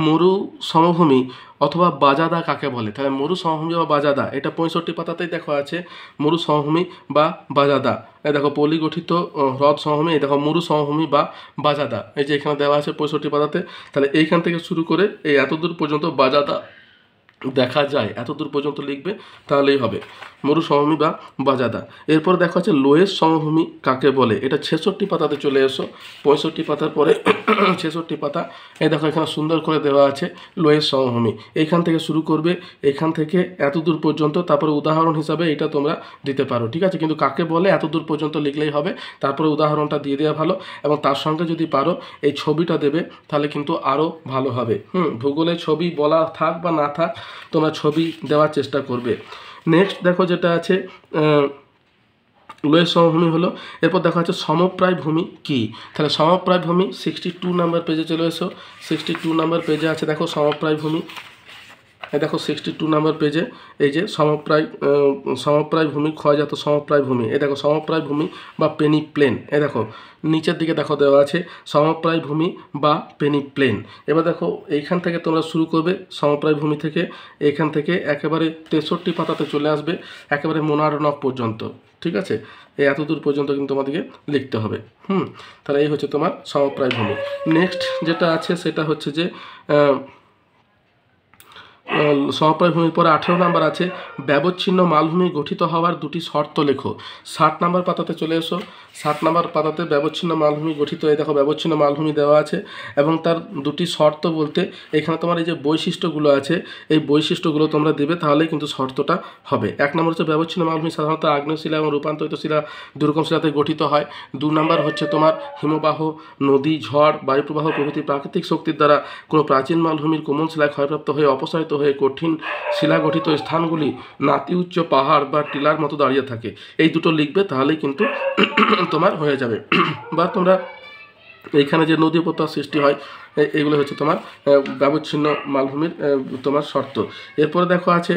মরু সমভূমি অথবা বাজাদা কাকে বলে। তাহলে মরু সমভূমি বা বাজাদা, এটা 65 পাতাতেই দেখো আছে মরু সমভূমি বা বাজাদা। এই দেখো পলিগঠিত হ্রদ সমভূমি, এই দেখো মরু সমভূমি বা বাজাদা, এই যে এখানে দেওয়া আছে 65 পাতাতে। তাহলে এইখান থেকে শুরু করে এই এতদূর পর্যন্ত বাজাদা দেখা যায়, এত দূর পর্যন্ত লিখবে তাহলেই হবে মরু সমভূমি বা বাজাদা। এরপর দেখা যাচ্ছে লোয়েস সমভূমি কাকে বলে। এটা 66 পাতাতে চলে এসো, 65 পাতার পরে 66 পাতা। এই দেখো এখানে সুন্দর করে দেওয়া আছে লোয়েস সমভূমি, এইখান থেকে শুরু করবে, এখান থেকে এত দূর পর্যন্ত, তারপরে উদাহরণ হিসাবে এটা তোমরা দিতে পারো। ঠিক আছে, কিন্তু কাকে বলে এত দূর পর্যন্ত লিখলেই হবে, তারপরে উদাহরণটা দিয়ে দেওয়া ভালো এবং তার সঙ্গে যদি পারো এই ছবিটা দেবে তাহলে কিন্তু আরও ভালো হবে। ভূগোলে ছবি বলা থাক বা না থাক, তোমরা ছবি দেওয়ার চেষ্টা করবে। নেক্সট দেখো যেটা আছে লোয়েস সমভূমি হলো। এরপর দেখা যাচ্ছে সমপ্রায় ভূমি কি। তাহলে সমপ্রায় ভূমি 62 নাম্বার পেজে চলে এসো, 62 নাম্বার পেজে আছে দেখো সমপ্রায় ভূমি। এই দেখো 62 নাম্বার পেজে এই যে সমপ্রায় ভূমি, ক্ষয়জাত সমপ্রায় ভূমি, এই দেখো সমপ্রায় ভূমি বা পেনি প্লেন, এই দেখো নিচের দিকে দেখো দেওয়া আছে সমপ্রায় ভূমি বা পেনি প্লেন। এবার দেখো এইখান থেকে তোমরা শুরু করবে সমপ্রায় ভূমি থেকে, এইখান থেকে একেবারে 63 পাতাতে চলে আসবে একেবারে মোনাডোনক পর্যন্ত। ঠিক আছে, এই এতদূর পর্যন্ত কিন্তু তোমাদেরকে লিখতে হবে। তাহলে এই হচ্ছে তোমার সমপ্রায় ভূমি। নেক্সট যেটা আছে সেটা হচ্ছে যে সমপ্রায় ভূমির পরে 18 নাম্বার আছে ব্যবচ্ছিন্ন মালভূমি গঠিত হওয়ার দুটি শর্ত লেখো। 60 নাম্বার পাতাতে চলে এসো। 60 নাম্বার পাতাতে ব্যবচ্ছিন্ন মালভূমি গঠিত, এই দেখো ব্যবচ্ছিন্ন মালভূমি দেওয়া আছে এবং তার দুটি শর্ত বলতে এখানে তোমার এই যে বৈশিষ্ট্যগুলো আছে এই বৈশিষ্ট্যগুলো তোমরা দেবে, তাহলেই কিন্তু শর্তটা হবে। 1 নম্বর হচ্ছে ব্যবচ্ছিন্ন মালভূমি সাধারণত আগ্নেয় শিলা এবং রূপান্তরিত শিলা দুরকম শিলাতে গঠিত হয়। 2 নম্বর হচ্ছে তোমার হিমবাহ, নদী, ঝড়, বায়ুপ্রবাহ প্রভৃতি প্রাকৃতিক শক্তির দ্বারা কোনো প্রাচীন মালভূমির কোমল শিলায় ক্ষয়প্রাপ্ত হয়ে অপসারিত হয়ে কঠিন শিলা গঠিত স্থানগুলি নাতি উচ্চ পাহাড় বা টিলার মতো দাঁড়িয়ে থাকে। এই দুটো লিখবে, তাহলেই কিন্তু তোমার হয়ে যাবে। বা তোমরা এইখানে যে নদী পথ সৃষ্টি হয় এইগুলো হচ্ছে তোমার ব্যবচ্ছিন্ন মালভূমির তোমার শর্ত। এরপরে দেখো আছে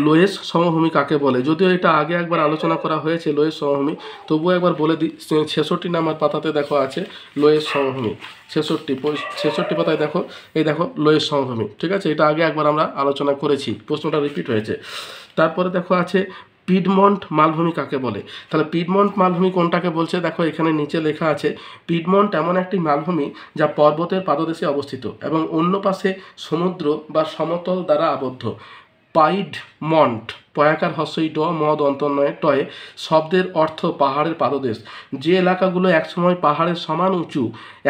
লোয়েস সমভূমি কাকে বলে। যদিও এটা আগে একবার আলোচনা করা হয়েছে লোয়েস সমভূমি, তবুও একবার বলে দিই। 66 নাম্বার পাতাতে দেখো আছে লোয়েস সমভূমি, 66 পাতায় দেখো, এই দেখো লোয়েস সমভূমি। ঠিক আছে, এটা আগে একবার আমরা আলোচনা করেছি, প্রশ্নটা রিপিট হয়েছে। তারপরে দেখো আছে পিডমন্ট মালভূমি কাকে বলে। তাহলে পিডমন্ট মালভূমি কোনটাকে বলছে দেখো এখানে নিচে লেখা আছে পিডমন্ট এমন একটি মালভূমি যা পর্বতের পাদদেশে অবস্থিত এবং অন্য পাশে সমুদ্র বা সমতল দ্বারা আবদ্ধ। পাইডমন্ট পয়াকার হস্যই ড মদ অন্তর্নয়ে টয়ে শব্দের অর্থ পাহাড়ের পাদদেশ। যে এলাকাগুলো একসময় পাহাড়ের সমান উঁচু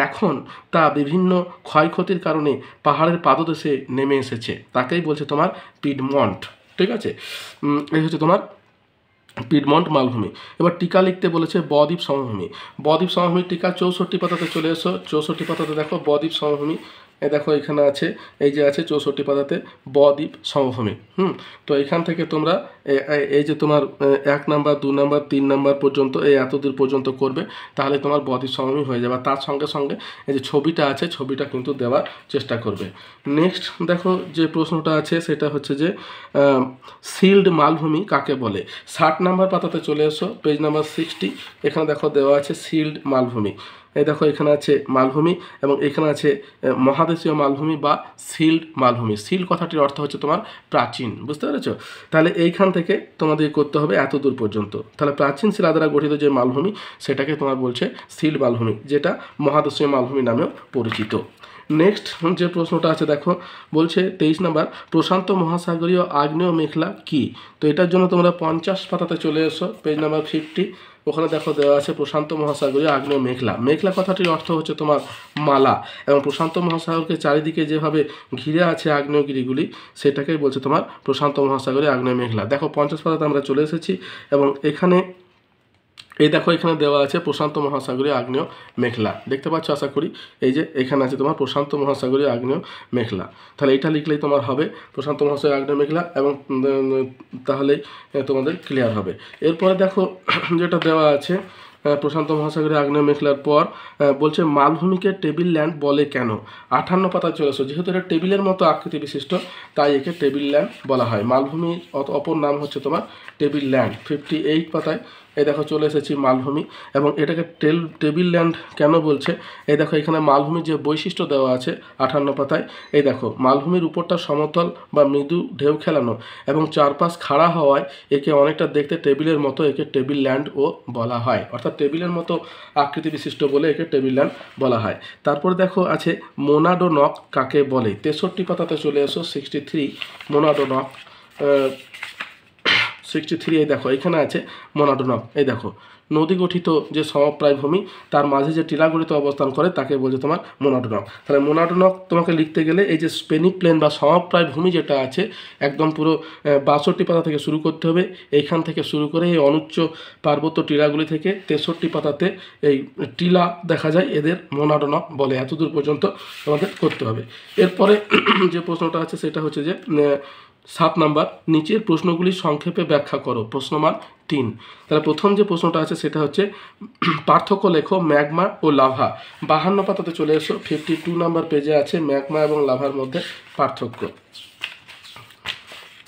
এখন তা বিভিন্ন ক্ষয়ক্ষতির কারণে পাহাড়ের পাদদেশে নেমে এসেছে, তাকেই বলছে তোমার পিডমন্ট। ঠিক আছে, এই হচ্ছে তোমার পিডমন্ট মালভূমি। এবার টিকা লিখতে বলেছে বদ্বীপ সমভূমি। বদ্বীপ সমভূমির টিকা 64 পাতাতে চলে এসো। 64 পাতাতে দেখো বদ্বীপ সমভূমি, এই দেখো এখানে আছে, এই যে আছে 64 পাতাতে বদ্বীপ সমভূমি। তো এখান থেকে তোমরা এই যে তোমার 1 নাম্বার 2 নাম্বার 3 নাম্বার পর্যন্ত এই এতদূর পর্যন্ত করবে, তাহলে তোমার বদ্বীপ সমভূমি হয়ে যাবে। তার সঙ্গে সঙ্গে এই যে ছবিটা আছে ছবিটা কিন্তু দেওয়ার চেষ্টা করবে। নেক্সট দেখো যে প্রশ্নটা আছে সেটা হচ্ছে যে সিল্ড মালভূমি কাকে বলে। 60 নাম্বার পাতাতে চলে এসো, পেজ নাম্বার 60। এখানে দেখো দেওয়া আছে সিল্ড মালভূমি। এই দেখো এখানে আছে মালভূমি এবং এখানে আছে মহাদেশীয় মালভূমি বা সিল্ড মালভূমি। সিল্ড কথাটির অর্থ হচ্ছে তোমার প্রাচীন, বুঝতে পেরেছো? তাহলে এইখান থেকে তোমাদের করতে হবে এত দূর পর্যন্ত। তাহলে প্রাচীন শিলা দ্বারা গঠিত যে মালভূমি সেটাকে তোমার বলছে সিল্ড মালভূমি, যেটা মহাদেশীয় মালভূমি নামেও পরিচিত। নেক্সট যে প্রশ্নটা আছে দেখো বলছে 23 নাম্বার প্রশান্ত মহাসাগরীয় আগ্নেয় মেঘলা কি। তো এটার জন্য তোমরা 50 পাতাতে চলে এসো, পেজ নাম্বার 50। ওখানে দেখো দেওয়া আছে প্রশান্ত মহাসাগরীয় আগ্নেয় মেঘলা। মেঘলা কথাটির অর্থ হচ্ছে তোমার মালা, এবং প্রশান্ত মহাসাগরকে চারিদিকে যেভাবে ঘিরে আছে আগ্নেয়গিরিগুলি সেটাকেই বলছে তোমার প্রশান্ত মহাসাগরীয় আগ্নেয় মেঘলা। দেখো 50 পাতাতে আমরা চলে এসেছি এবং এখানে এই দেখো এখানে দেওয়া আছে প্রশান্ত মহাসাগরীয় আগ্নেয় মেঘলা, দেখতে পাচ্ছ আশা করি। এই যে এখানে আছে তোমার প্রশান্ত মহাসাগরীয় আগ্নেয় মেঘলা। তাহলে এটা লিখলেই তোমার হবে প্রশান্ত মহাসাগরীয় আগ্নেয় মেঘলা, এবং তাহলেই তোমাদের ক্লিয়ার হবে। এরপরে দেখো যেটা দেওয়া আছে প্রশান্ত মহাসাগরীয় আগ্নেয় মেঘলার পর বলছে মালভূমিকে টেবিল ল্যান্ড বলে কেন। 58 পাতায় চলে আসো। যেহেতু এটা টেবিলের মতো আকৃতি বিশিষ্ট তাই একে টেবিল ল্যান্ড বলা হয়। মালভূমির অপর নাম হচ্ছে তোমার টেবিল ল্যান্ড। 58 পাতায় এই দেখো চলে এসেছি মালভূমি, এবং এটাকে টেবিল ল্যান্ড কেন বলছে এই দেখো এখানে মালভূমির যে বৈশিষ্ট্য দেওয়া আছে 58 পাতায়। এই দেখো মালভূমির উপরটা সমতল বা মৃদু ঢেউ খেলানো এবং চারপাশ খাড়া হওয়ায় একে অনেকটা দেখতে টেবিলের মতো একে টেবিল ল্যান্ডও বলা হয়, অর্থাৎ টেবিলের মতো আকৃতি বিশিষ্ট বলে একে টেবিল ল্যান্ড বলা হয়। তারপরে দেখো আছে মোনাডোনক কাকে বলে। 63 পাতাতে চলে এসো, 63 মোনাডোনক 63। এই দেখো এখানে আছে মোনাডোনক। এই দেখো নদী গঠিত যে সমপ্রায় ভূমি তার মাঝে যে টিলা গঠিত অবস্থান করে তাকে বলছে তোমার মোনাডোনক। তাহলে মোনাডোনক তোমাকে লিখতে গেলে এই যে স্পেনি প্লেন বা সমপ্রায় ভূমি যেটা আছে একদম পুরো 62 পাতা থেকে শুরু করতে হবে। এইখান থেকে শুরু করে এই অনুচ্চ পার্বত্য টিলাগুলি থেকে 63 পাতাতে এই টিলা দেখা যায়, এদের মোনাডোনক বলে। এতদূর পর্যন্ত আমাদের করতে হবে। এরপরে যে প্রশ্নটা আছে সেটা হচ্ছে যে 7 নাম্বার নিচের প্রশ্নগুলি সংক্ষেপে ব্যাখ্যা করো। প্রশ্নমান 3। তাহলে প্রথম যে প্রশ্নটা আছে সেটা হচ্ছে পার্থক্য লেখো ম্যাগমা ও লাভা। 52 পাতাতে চলে এসো, 52 নাম্বার পেজে আছে ম্যাগমা এবং লাভার মধ্যে পার্থক্য।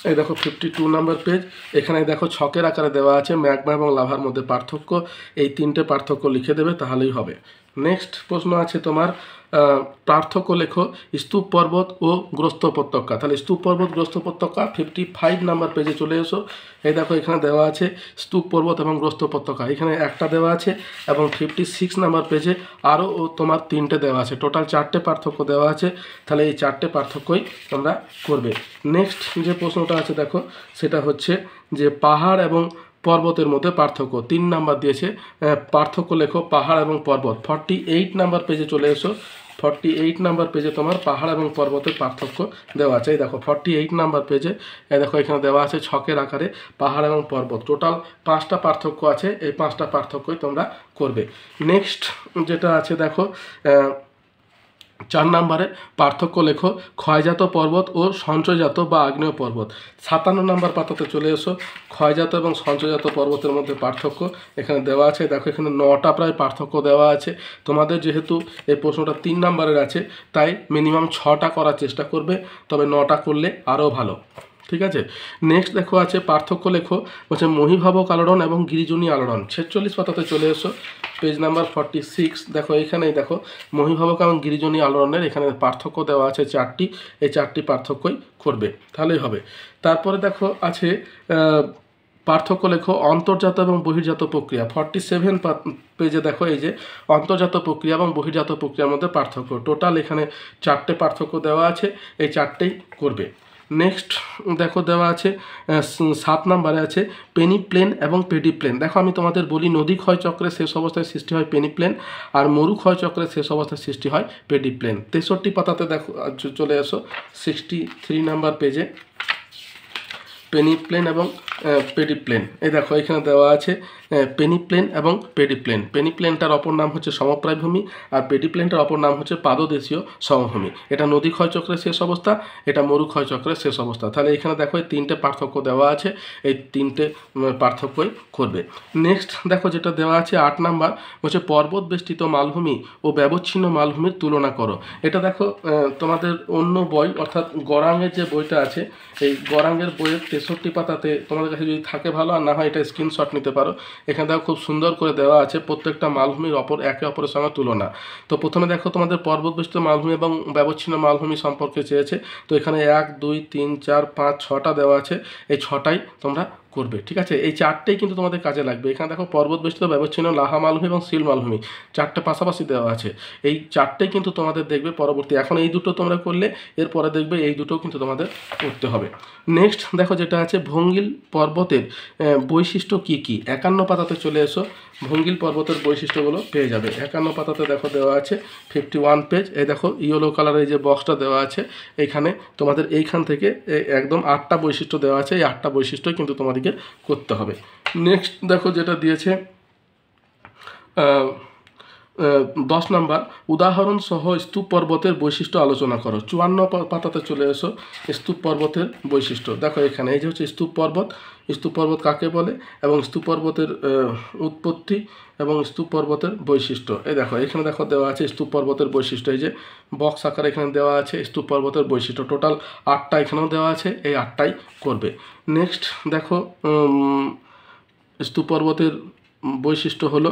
এই দেখো 52 নাম্বার পেজ। এখানে দেখো ছকের আকারে দেওয়া আছে ম্যাগমা এবং লাভার মধ্যে পার্থক্য। এই তিনটে পার্থক্য লিখে দেবে, তাহলেই হবে। নেক্সট প্রশ্ন আছে তোমার, পার্থক্য লেখো স্তূপ পর্বত ও গ্রস্ত উপত্যকা। তাহলে স্তূপ পর্বত গ্রস্ত উপত্যকা 55 নাম্বার পেজে চলে এসো। এই দেখো এখানে দেওয়া আছে স্তূপ পর্বত এবং গ্রস্ত উপত্যকা, এখানে একটা দেওয়া আছে এবং 56 নাম্বার পেজে আরও তোমার তিনটে দেওয়া আছে, টোটাল 4টে পার্থক্য দেওয়া আছে। তাহলে এই 4টে পার্থক্যই তোমরা করবে। নেক্সট যে প্রশ্নটা আছে দেখো, সেটা হচ্ছে যে পাহাড় এবং পর্বতের মধ্যে পার্থক্য। 3 নাম্বার দিয়েছে, পার্থক্য লেখো পাহাড় এবং পর্বত। 48 নাম্বার পেজে চলে এসো। 48 নাম্বার পেজে তোমার পাহাড় এবং পর্বতের পার্থক্য দেওয়া আছে। এই দেখো 48 নাম্বার পেজে, এই দেখো এখানে দেওয়া আছে ছকের আকারে পাহাড় এবং পর্বত। টোটাল 5টা পার্থক্য আছে, এই 5টা পার্থক্যই তোমরা করবে। নেক্সট যেটা আছে দেখো, 4 নম্বরে পার্থক্য লেখো ক্ষয়জাত পর্বত ও সঞ্চয়জাত বা আগ্নেয় পর্বত। 57 নম্বর পাতাতে চলে এসো। ক্ষয়জাত এবং সঞ্চয়জাত পর্বতের মধ্যে পার্থক্য এখানে দেওয়া আছে। দেখো এখানে 9টা প্রায় পার্থক্য দেওয়া আছে। তোমাদের যেহেতু এই প্রশ্নটা 3 নম্বরের আছে, তাই মিনিমাম 6টা করার চেষ্টা করবে, তবে 9টা করলে আরও ভালো। ঠিক আছে। নেক্সট দেখো আছে পার্থক্য লেখো হচ্ছে মহীভাবক আলোড়ন এবং গিরিজনী আলোড়ন। 46 পাতাতে চলে এসো, পেজ নাম্বার 46। দেখো এখানেই দেখো মহীভাবক এবং গিরিজনী আলোড়নের এখানে পার্থক্য দেওয়া আছে 4টি, এই 4টি পার্থক্যই করবে, তাহলেই হবে। তারপরে দেখো আছে পার্থক্য লেখো অন্তর্জাত এবং বহির্জাত প্রক্রিয়া। 47 পেজে দেখো এই যে অন্তর্জাত প্রক্রিয়া এবং বহির্জাত প্রক্রিয়ার মধ্যে পার্থক্য। টোটাল এখানে 4টে পার্থক্য দেওয়া আছে, এই 4টেই করবে। নেক্সট দেখো দেওয়া আছে 7 নম্বরে আছে পেনিপ্লেন এবং পেডিপ্লেন। দেখো আমি তোমাদের বলি নদী ক্ষয়চক্রের শেষ অবস্থায় সৃষ্টি হয় পেনিপ্লেন, আর মরু ক্ষয়চক্রের শেষ অবস্থায় সৃষ্টি হয় পেডিপ্লেন। 63 পাতাতে দেখো চলে এসো, 63 নাম্বার পেজে পেনিপ্লেন এবং পেডিপ্লেন। এই দেখো এখানে দেওয়া আছে পেনিপ্লেন এবং পেডিপ্লেন। পেনিপ্লেনটার অপর নাম হচ্ছে সমপ্রায় ভূমি, আর পেডিপ্লেনটার অপর নাম হচ্ছে পাদদেশীয় সমভূমি। এটা নদী ক্ষয়চক্রের শেষ অবস্থা, এটা মরু ক্ষয়চক্রের শেষ অবস্থা। তাহলে এখানে দেখো এই 3টে পার্থক্য দেওয়া আছে, এই 3টে পার্থক্যই করবে। নেক্সট দেখো যেটা দেওয়া আছে 8 নাম্বার হচ্ছে পর্বত বেষ্টিত মালভূমি ও ব্যবচ্ছিন্ন মালভূমির তুলনা করো। এটা দেখো তোমাদের অন্য বই অর্থাৎ গরাঙের যে বইটা আছে, এই গরাঙের বইয়ের 63 পাতাতে তোমাদের কাছে যদি থাকে ভালো, আর না হয় এটা স্ক্রিনশট নিতে পারো। এখানে দেখো খুব সুন্দর করে দেওয়া আছে প্রত্যেকটা মালভূমির একে অপরের সঙ্গে তুলনা। তো প্রথমে দেখো তোমাদের পর্বত বেষ্টিত মালভূমি এবং ব্যবচ্ছিন্ন মালভূমি সম্পর্কে চেয়েছে। তো এখানে 1, 2, 3, 4, 5, 6টা দেওয়া আছে, এই 6টাই তোমরা করবে। ঠিক আছে, এই 4টেই কিন্তু তোমাদের কাজে লাগবে। এখানে দেখো পর্বত বেষ্টিত ব্যবচ্ছিন্ন লাহা মালভূমি এবং সিল মালভূমি 4টে পাশাপাশি দেওয়া আছে, এই 4টেই কিন্তু তোমাদের দেখবে পরবর্তী। এখন এই দুটো তোমরা করলে এরপরে দেখবে এই দুটোও কিন্তু তোমাদের করতে হবে। নেক্সট দেখো যেটা আছে ভঙ্গিল পর্বতের বৈশিষ্ট্য কি কি। 51 পাতাতে চলে এসো, ভঙ্গিল পর্বতের বৈশিষ্ট্যগুলো পেয়ে যাবে। 51 পাতাতে দেখো দেওয়া আছে 51 পেজ। এই দেখো ইয়েলো কালারের যে বক্সটা দেওয়া আছে, এখানে তোমাদের এইখান থেকে একদম 8টা বৈশিষ্ট্য দেওয়া আছে, এই 8টা বৈশিষ্ট্যই কিন্তু তোমাদেরকে করতে হবে। নেক্সট দেখো যেটা দিয়েছে 10 নম্বর উদাহরণ সহ স্তূপ পর্বতের বৈশিষ্ট্য আলোচনা করো। 54 পাতাতে চলে এসো, স্তূপ পর্বতের বৈশিষ্ট্য। দেখো এখানে এই যে হচ্ছে স্তূপ পর্বত, স্তূপ পর্বত কাকে বলে এবং স্তূপ পর্বতের উৎপত্তি এবং স্তূপ পর্বতের বৈশিষ্ট্য। এই দেখো এখানে দেখো দেওয়া আছে স্তূপ পর্বতের বৈশিষ্ট্য, এই যে বক্স আকারে এখানে দেওয়া আছে স্তূপ পর্বতের বৈশিষ্ট্য। টোটাল 8টা এখানেও দেওয়া আছে, এই 8টাই করবে। নেক্সট দেখো স্তূপ পর্বতের বৈশিষ্ট্য হলো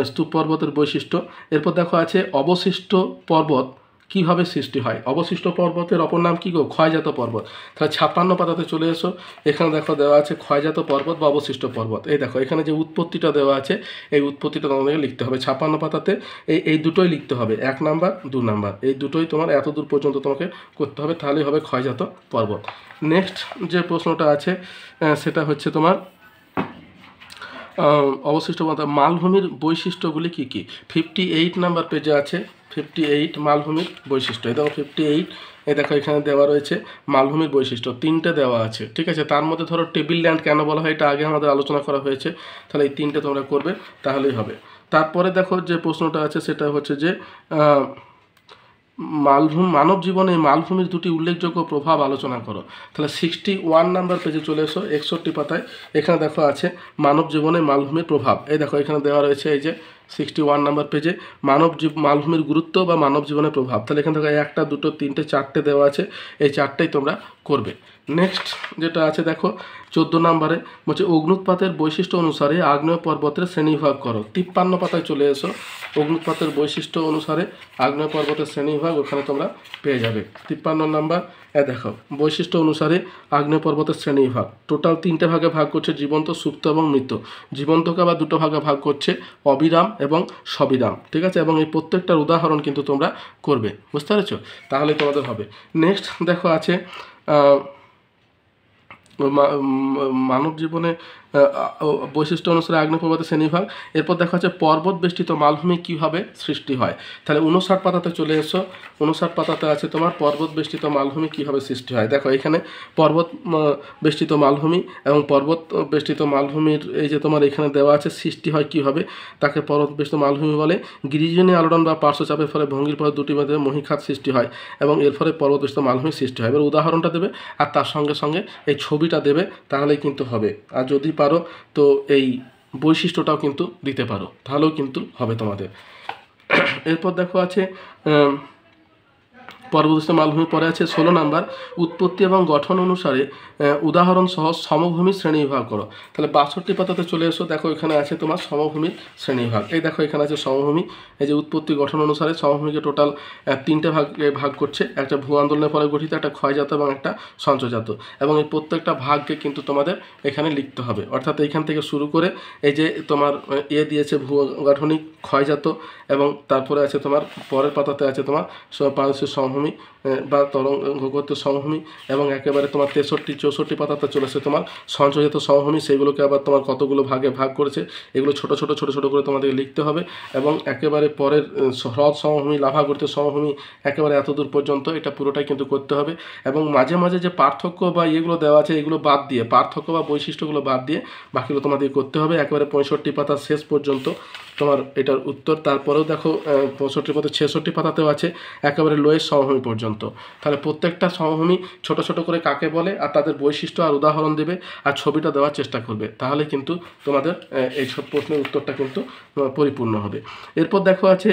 স্তূপ পর্বতের বৈশিষ্ট্য। এরপর দেখো আছে অবশিষ্ট পর্বত কিভাবে সৃষ্টি হয়। অবশিষ্ট পর্বতের অপর নাম কী গো? ক্ষয়জাত পর্বত। তাহলে 56 পাতাতে চলে এসো, এখানে দেখো দেওয়া আছে ক্ষয়জাত পর্বত বা অবশিষ্ট পর্বত। এই দেখো এখানে যে উৎপত্তিটা দেওয়া আছে, এই উৎপত্তিটা তোমাদেরকে লিখতে হবে 56 পাতাতে। এই দুটোই লিখতে হবে, 1 নাম্বার 2 নাম্বার, এই দুটোই তোমার এত দূর পর্যন্ত তোমাকে করতে হবে, তাহলেই হবে ক্ষয়জাত পর্বত। নেক্সট যে প্রশ্নটা আছে সেটা হচ্ছে তোমার অবশিষ্ট মালভূমির বৈশিষ্ট্যগুলি কী কী। 58 নাম্বার পেজে আছে 58 মালভূমির বৈশিষ্ট্য। এই দেখো 58, এই দেখো এখানে দেওয়া রয়েছে মালভূমির বৈশিষ্ট্য 3টে দেওয়া আছে। ঠিক আছে, তার মধ্যে ধরো টেবিল ল্যান্ড কেন বলা হয় এটা আগে আমাদের আলোচনা করা হয়েছে, তাহলে এই 3টে তোমরা করবে, তাহলেই হবে। তারপরে দেখো যে প্রশ্নটা আছে সেটা হচ্ছে যে মানব জীবনে মালভূমির দুটি উল্লেখযোগ্য প্রভাব আলোচনা করো। তাহলে 61 নাম্বার পেজে চলে এসো, 61 পাতায় এখানে দেখো আছে মানব জীবনে মালভূমির প্রভাব। এই দেখো এখানে দেওয়া রয়েছে এই যে 61 নাম্বার পেজে মালভূমির গুরুত্ব বা মানব জীবনের প্রভাব। তাহলে এখানে দেখো 1, 2, 3, 4টে দেওয়া আছে, এই 4টেই তোমরা করবে। নেক্সট যেটা আছে দেখো 14 নম্বরে বলছে অগ্নুৎপাতের বৈশিষ্ট্য অনুসারে আগ্নেয় পর্বতের শ্রেণীবিভাগ করো। 53 পাতায় চলে এসো, অগ্নুৎপাতের বৈশিষ্ট্য অনুসারে আগ্নেয় পর্বতের শ্রেণীবিভাগ ওখানে তোমরা পেয়ে যাবে। 53 নম্বর দেখো বৈশিষ্ট্য অনুসারে আগ্নেয় পর্বতের শ্রেণীবিভাগ টোটাল 3টে ভাগে ভাগ করছে, জীবন্ত, সুপ্ত এবং মৃত। জীবন্তকে আবার 2টো ভাগে ভাগ করছে, অবিরাম এবং সবিরাম, ঠিক আছে। এবং এই প্রত্যেকটার উদাহরণ কিন্তু তোমরা করবে, বুঝতে পেরেছো? তাহলে তোমাদের হবে। নেক্সট দেখো আছে মানব জীবনে বৈশিষ্ট্য অনুসারে আগ্নেয় পর্বতের শ্রেণীবিভাগ। এরপর দেখা যাচ্ছে পর্বত বেষ্টিত মালভূমি কীভাবে সৃষ্টি হয়। তাহলে 59 পাতাতে চলে এসো, 59 পাতাতে আছে তোমার পর্বত বেষ্টিত মালভূমি কীভাবে সৃষ্টি হয়। দেখো এখানে পর্বত বেষ্টিত মালভূমি এবং পর্বত বেষ্টিত মালভূমির এই যে তোমার এখানে দেওয়া আছে সৃষ্টি হয় কীভাবে, তাকে পর্বত বেষ্টিত মালভূমি বলে। গিরিজনী আলোড়ন বা পার্শ্বচাপের ফলে ভঙ্গির পরে দুটি মধ্যে মহীখাত সৃষ্টি হয় এবং এর ফলে পর্বত বেষ্টিত মালভূমি সৃষ্টি হয়। এবার উদাহরণটা দেবে আর তার সঙ্গে সঙ্গে এই ছবিটা দেবে, তাহলেই কিন্তু হবে। আর যদি পারো তো এই বৈশিষ্ট্যটাও কিন্তু দিতে পারো, তাহলেও কিন্তু হবে তোমাদের। এরপর দেখো আছে পর্বতস্থ মালভূমি। পরে আছে 16 নম্বর উৎপত্তি এবং গঠন অনুসারে উদাহরণ সহ সমভূমির শ্রেণীবিভাগ করো। তাহলে 62 পাতাতে চলে এসো, দেখো এখানে আছে তোমার সমভূমির শ্রেণীবিভাগ। এই দেখো এখানে আছে সমভূমি, এই যে উৎপত্তি গঠন অনুসারে সমভূমিকে টোটাল 3টে ভাগ করছে, একটা ভূ আন্দোলনের ফলে গঠিত, একটা ক্ষয়জাত এবং একটা সঞ্চয়জাত। এবং এই প্রত্যেকটা ভাগকে কিন্তু তোমাদের এখানে লিখতে হবে, অর্থাৎ এইখান থেকে শুরু করে এই যে তোমার দিয়েছে ভূ গাঠনিক, ক্ষয়জাত, এবং তারপরে আছে তোমার পরের পাতাতে আছে তোমার পারস্যের সমভূমি বা তরঙ্গগত সমভূমি, এবং একেবারে তোমার 63-64 পাতাতে চলেছে তোমার সঞ্চয়জাত সমভূমি। সেইগুলোকে আবার তোমার কতগুলো ভাগে ভাগ করেছে, এগুলো ছোট ছোট করে তোমাদেরকে লিখতে হবে। এবং একেবারে পরের হ্রদ সমভূমি, লাভাগর্ত সমভূমি, একেবারে এতদূর পর্যন্ত এটা পুরোটাই কিন্তু করতে হবে। এবং মাঝে মাঝে যে পার্থক্য বা ইয়েগুলো দেওয়া আছে এগুলো বাদ দিয়ে, পার্থক্য বা বৈশিষ্ট্যগুলো বাদ দিয়ে বাকিগুলো তোমাদের করতে হবে। একেবারে 65 পাতার শেষ পর্যন্ত তোমার এটার উত্তর। তারপরেও দেখো 65 পাতা 66 পাতাতেও আছে একেবারে লোয়ের সমভূমি পর্যন্ত। তাহলে প্রত্যেকটা সমভূমি ছোট ছোট করে কাকে বলে আর তাদের বৈশিষ্ট্য আর উদাহরণ দেবে আর ছবিটা দেওয়ার চেষ্টা করবে, তাহলে কিন্তু তোমাদের এই সব প্রশ্নের উত্তরটা কিন্তু পরিপূর্ণ হবে। এরপর দেখো আছে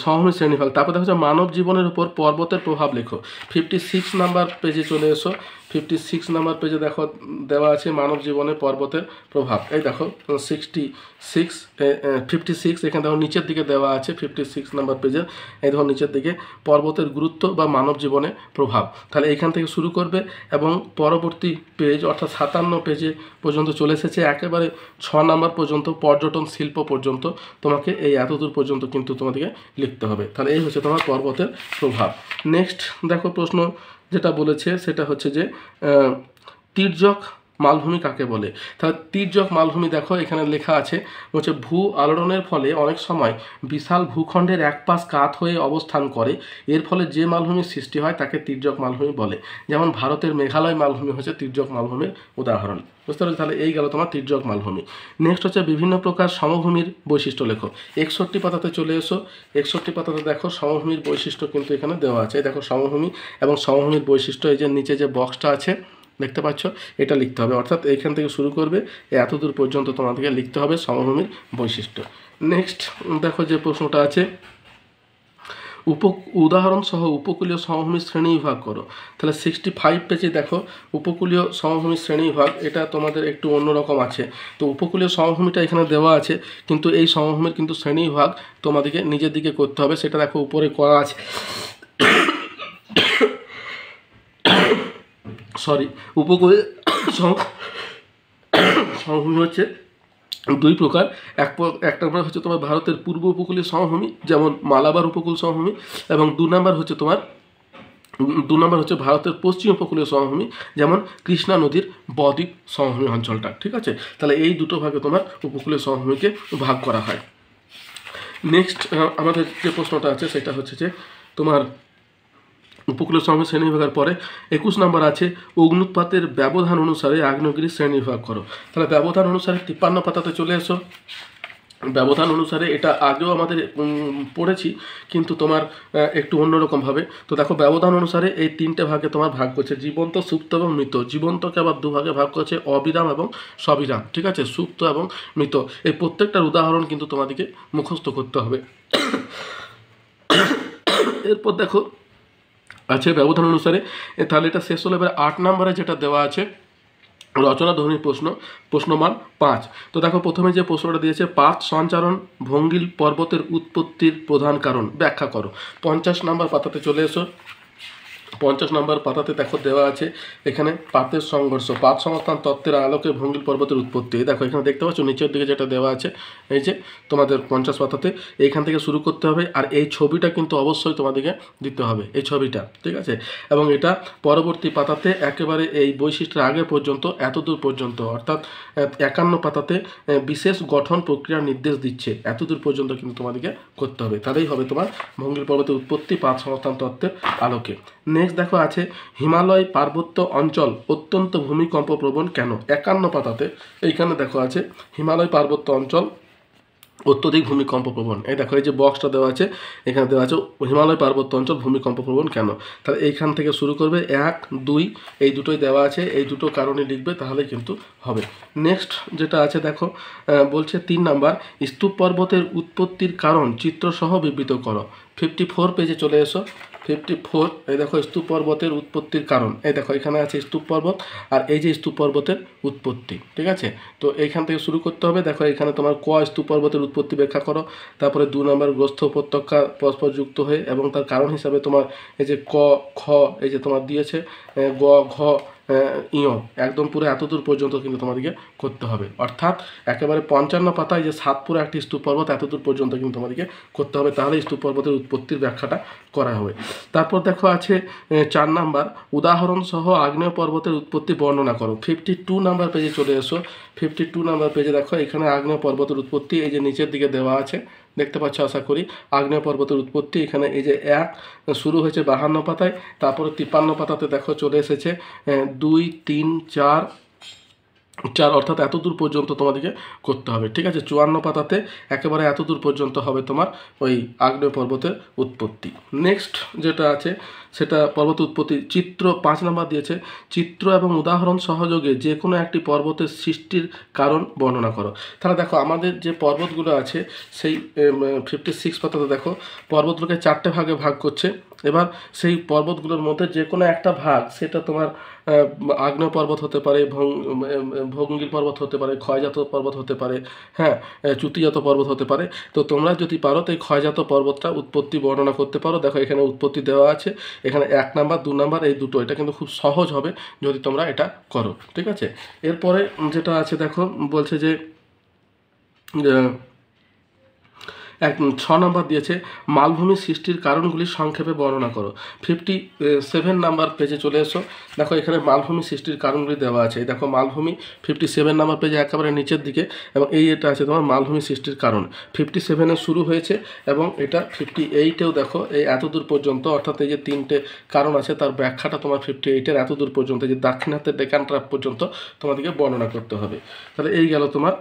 সমভূমি শ্রেণীবিভাগ। তারপর দেখো মানব জীবনের উপর পর্বতের প্রভাব লেখো। 56 নাম্বার পেজে চলে এসো, 56 নাম্বার পেজে দেখো দেওয়া আছে মানব জীবনে পর্বতের প্রভাব। এই দেখো 56 এখানে দেখো নিচের দিকে দেওয়া আছে 56 নাম্বার পেজের, এই দেখো নিচের দিকে পর্বতের গুরুত্ব বা মানব জীবনে প্রভাব। তাহলে এইখান থেকে শুরু করবে এবং পরবর্তী পেজ অর্থাৎ 57 পেজে পর্যন্ত চলে এসেছে, একেবারে 6 নাম্বার পর্যন্ত পর্যটন শিল্প পর্যন্ত তোমাকে এই এতদূর পর্যন্ত কিন্তু তোমাদেরকে লিখতে হবে। তাহলে এই হচ্ছে তোমার পর্বতের প্রভাব। নেক্সট দেখো প্রশ্ন যেটা বলেছে সেটা হচ্ছে যে তির্যক মালভূমি কাকে বলে। তাহলে তির্যক মালভূমি দেখো এখানে লেখা আছে হচ্ছে ভূ আলোড়নের ফলে অনেক সময় বিশাল ভূখণ্ডের এক পাশ কাত হয়ে অবস্থান করে, এর ফলে যে মালভূমির সৃষ্টি হয় তাকে তির্যক মালভূমি বলে। যেমন ভারতের মেঘালয় মালভূমি হচ্ছে তির্যক মালভূমির উদাহরণ, বুঝতে পারছো? তাহলে এই গেল তোমার তির্যক মালভূমি। নেক্সট হচ্ছে বিভিন্ন প্রকার সমভূমির বৈশিষ্ট্য লেখো। 61 পাতাতে চলে এসো, 61 পাতাতে দেখো সমভূমির বৈশিষ্ট্য কিন্তু এখানে দেওয়া আছে। দেখো সমভূমি এবং সমভূমির বৈশিষ্ট্য, এই যে নিচে যে বক্সটা আছে দেখতে পাচ্ছ, এটা লিখতে হবে। অর্থাৎ এইখান থেকে শুরু করবে এতদূর পর্যন্ত তোমাদেরকে লিখতে হবে সমভূমির বৈশিষ্ট্য। নেক্সট দেখো যে প্রশ্নটা আছে উদাহরণ সহ উপকূলীয় সমভূমির শ্রেণীবিভাগ করো। তাহলে 65 পেজে দেখো উপকূলীয় সমভূমির শ্রেণীবিভাগ, এটা তোমাদের একটু অন্যরকম আছে। তো উপকূলীয় সমভূমিটা এখানে দেওয়া আছে, কিন্তু এই সমভূমির কিন্তু শ্রেণীবিভাগ তোমাদেরকে নিজের দিকে করতে হবে। সেটা দেখো উপরে করা আছে, উপকূলীয় সমভূমি হচ্ছে দুই প্রকার। একটা হচ্ছে তোমার ভারতের পূর্ব উপকূলীয় সমভূমি, যেমন মালাবার উপকূল সমভূমি, এবং 2 নম্বর হচ্ছে ভারতের পশ্চিম উপকূলীয় সমভূমি, যেমন কৃষ্ণা নদীর বদ্বীপ সমভূমি অঞ্চলটা, ঠিক আছে। তাহলে এই দুটো ভাগে তোমার উপকূলীয় সমভূমিকে ভাগ করা হয়। নেক্সট আমাদের যে প্রশ্নটা আছে সেটা হচ্ছে যে তোমার উপকূলীয় সমভূমি শ্রেণীবিভাগের পরে 21 নম্বর আছে অগ্নুৎপাতের ব্যবধান অনুসারে আগ্নেয়গিরির শ্রেণীবিভাগ করো। তাহলে ব্যবধান অনুসারে 53 পাতাতে চলে এসো। ব্যবধান অনুসারে এটা আগেও আমাদের পড়েছি, কিন্তু তোমার একটু অন্যরকমভাবে। তো দেখো ব্যবধান অনুসারে এই 3টে ভাগে তোমার ভাগ করছে, জীবন্ত, সুপ্ত এবং মৃত। জীবন্তকে আবার 2 ভাগে ভাগ করছে, অবিরাম এবং সবিরাম, ঠিক আছে, সুপ্ত এবং মৃত। এই প্রত্যেকটার উদাহরণ কিন্তু তোমাদেরকে মুখস্থ করতে হবে। এরপর দেখো আছে ব্যবধান অনুসারে। তাহলে এটা শেষ হলো। এবার 8 নম্বরে যেটা দেওয়া আছে রচনা ধ্বনির প্রশ্নমান 5। তো দেখো প্রথমে যে প্রশ্নটা দিয়েছে, পাত সঞ্চারণ ভঙ্গিল পর্বতের উৎপত্তির প্রধান কারণ ব্যাখ্যা করো। 50 নম্বর পাতাতে চলে এসো। 50 নম্বর পাতাতে দেখো দেওয়া আছে এখানে পাতের সংঘর্ষ, পাত সংস্থান তত্ত্বের আলোকে ভঙ্গিল পর্বতের উৎপত্তি। দেখো এখানে দেখতে পাচ্ছ নিচের দিকে যেটা দেওয়া আছে, এই যে তোমাদের 50 পাতাতে এইখান থেকে শুরু করতে হবে। আর এই ছবিটা কিন্তু অবশ্যই তোমাদেরকে দিতে হবে, এই ছবিটা, ঠিক আছে। এবং এটা পরবর্তী পাতাতে একেবারে এই বৈশিষ্ট্যের আগে পর্যন্ত এতদূর পর্যন্ত, অর্থাৎ 51 পাতাতে বিশেষ গঠন প্রক্রিয়ার নির্দেশ দিচ্ছে, এতদূর পর্যন্ত কিন্তু তোমাদেরকে করতে হবে। তাহলেই হবে তোমার ভঙ্গিল পর্বতের উৎপত্তি পাত সংস্থান তত্ত্বের আলোকে। নেক্সট দেখো আছে হিমালয় পার্বত্য অঞ্চল অত্যন্ত ভূমিকম্প প্রবণ কেন। 51 পাতাতে এইখানে দেখো আছে হিমালয় পার্বত্য অঞ্চল অত্যধিক ভূমিকম্প প্রবণ। এই দেখো এই যে বক্সটা দেওয়া আছে, এখানে দেওয়া আছে হিমালয় পার্বত্য অঞ্চল ভূমিকম্প প্রবণ কেন। তাহলে এইখান থেকে শুরু করবে, 1, 2 এই দুটোই দেওয়া আছে, এই দুটো কারণে লিখবে, তাহলে কিন্তু হবে। নেক্সট যেটা আছে দেখো বলছে 3 নাম্বার, স্তূপ পর্বতের উৎপত্তির কারণ চিত্রসহ বিবৃত করো। 54 পেজে চলে এসো। 54 এই দেখো স্তূপ পর্বতের উৎপত্তির কারণ, এই দেখো এখানে আছে স্তূপ পর্বত আর এই যে স্তূপ পর্বতের উৎপত্তি, ঠিক আছে। তো এইখান থেকে শুরু করতে হবে। দেখো এখানে তোমার ক স্তূপ পর্বতের উৎপত্তি ব্যাখ্যা করো। তারপরে 2 নম্বর গ্রস্থ উপত্যকা পরস্পর যুক্ত হয়ে এবং তার কারণ হিসাবে তোমার এই যে ক খ এই যে তোমার দিয়েছে গ ঘ ইয়, একদম পুরো এতদূর পর্যন্ত কিন্তু তোমাদেরকে করতে হবে। অর্থাৎ একেবারে 55 পাতায় যে সাতপুরা একটি স্তূপ পর্বত এতদূর পর্যন্ত কিন্তু তোমাদেরকে করতে হবে, তাহলে স্তূপ পর্বতের উৎপত্তির ব্যাখ্যাটা করা হবে। তারপর দেখো আছে 4 নাম্বার, উদাহরণ সহ আগ্নেয় পর্বতের উৎপত্তি বর্ণনা করো। 52 নাম্বার পেজে চলে এসো। 52 নাম্বার পেজে দেখো এখানে আগ্নেয় পর্বতের উৎপত্তি এই যে নিচের দিকে দেওয়া আছে, দেখতে পাচ্ছ আশা করি। আগ্নেয় পর্বতের উৎপত্তি এখানে এই যে 1 শুরু হয়েছে 52 পাতায়, তারপরে 53 পাতাতে দেখো চলে এসেছে 2, 3, 4 অর্থাৎ এতদূর পর্যন্ত তোমাদেরকে করতে হবে, ঠিক আছে। 54 পাতাতে একেবারে এতদূর পর্যন্ত হবে তোমার ওই আগ্নেয় পর্বতের উৎপত্তি। নেক্সট যেটা আছে সেটা পর্বত উৎপত্তি চিত্র 5 নাম্বার দিয়েছে, চিত্র এবং উদাহরণ সহযোগে যে কোনো একটি পর্বতের সৃষ্টির কারণ বর্ণনা করো। তাহলে দেখো আমাদের যে পর্বতগুলো আছে সেই 56 পাতাতে দেখো পর্বতগুলোকে 4টে ভাগে ভাগ করছে। এবার সেই পর্বতগুলোর মধ্যে যে কোনো একটা ভাগ, সেটা তোমার আগ্নেয় পর্বত হতে পারে, ভঙ্গিল পর্বত হতে পারে, ক্ষয়জাত পর্বত হতে পারে, হ্যাঁ চ্যুতিজাত পর্বত হতে পারে। তো তোমরা যদি পারো তো এই ক্ষয়জাত পর্বতটা উৎপত্তি বর্ণনা করতে পারো। দেখো এখানে উৎপত্তি দেওয়া আছে, এখানে 1 নাম্বার 2 নাম্বার এই দুটো, এটা কিন্তু খুব সহজ হবে যদি তোমরা এটা করো, ঠিক আছে। এরপরে যেটা আছে দেখো বলছে যে 6 নম্বর দিয়েছে মালভূমি সৃষ্টির কারণগুলি সংক্ষেপে বর্ণনা করো। 57 নাম্বার পেজে চলে এসো। দেখো এখানে মালভূমি সৃষ্টির কারণগুলি দেওয়া আছে। দেখো মালভূমি 57 নাম্বার পেজে একেবারে নিচের দিকে, এবং এটা আছে তোমার মালভূমি সৃষ্টির কারণ। 57-এ শুরু হয়েছে এবং এটা 58-এও দেখো এই এতদূর পর্যন্ত, অর্থাৎ এই যে 3টে কারণ আছে তার ব্যাখ্যাটা তোমার 58-এর এতদূর পর্যন্ত, যে দাক্ষিণাত্যের ডেকান ট্র্যাপ পর্যন্ত তোমাদেরকে বর্ণনা করতে হবে। তাহলে এই গেল তোমার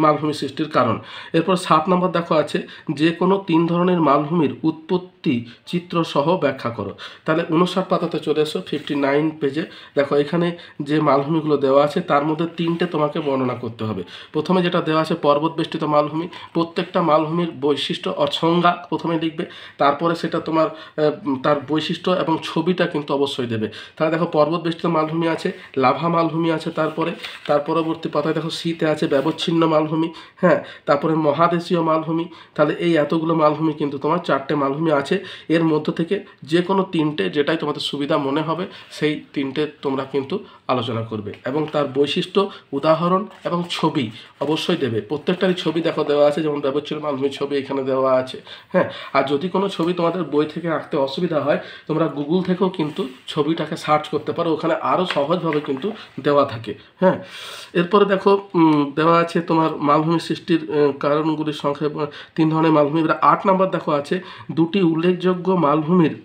মালভূমি সৃষ্টির কারণ। এরপর 7 নম্বর দেখো আছে যে কোনো 3 ধরনের মালভূমির উৎপত্তি চিত্র সহ ব্যাখ্যা করো। তাহলে 59 পাতাতে চলে এসো। 59 পেজে দেখো এখানে যে মালভূমিগুলো দেওয়া আছে তার মধ্যে 3টে তোমাকে বর্ণনা করতে হবে। প্রথমে যেটা দেওয়া আছে পর্বত বেষ্টিত মালভূমি, প্রত্যেকটা মালভূমির বৈশিষ্ট্য সংজ্ঞা প্রথমে লিখবে, তারপরে সেটা তোমার তার বৈশিষ্ট্য এবং ছবিটা কিন্তু অবশ্যই দেবে। তাহলে দেখো পর্বত বেষ্টিত মালভূমি আছে, লাভা মালভূমি আছে, তার পরবর্তী পাতায় দেখো শীতে আছে ব্যবচ্ছিন্ন মালভূমি, হ্যাঁ, তারপরে মহাদেশীয় মালভূমি। তাহলে এই এতগুলো মালভূমি কিন্তু তোমার 4টে মালভূমি আছে। এর মধ্য থেকে যে কোনো 3টে যেটাই তোমাদের সুবিধা মনে হবে সেই 3টে তোমরা কিন্তু আলোচনা করবে, এবং তার বৈশিষ্ট্য, উদাহরণ এবং ছবি অবশ্যই দেবে। প্রত্যেকটারই ছবি দেখো দেওয়া আছে, যেমন ব্যবচ্ছিন্ন মালভূমির ছবি এখানে দেওয়া আছে, হ্যাঁ। আর যদি কোনো ছবি তোমাদের বই থেকে আঁকতে অসুবিধা হয় তোমরা গুগল থেকেও কিন্তু ছবিটাকে সার্চ করতে পারো, ওখানে আরও সহজভাবে কিন্তু দেওয়া থাকে, হ্যাঁ। এরপরে দেখো দেওয়া আছে তোমার মালভূমি সৃষ্টির কারণগুলির সংখ্যা 3 ধরনের মালভূমি। 8 নাম্বার দেখো আছে 2টি উল্লেখযোগ্য মালভূমির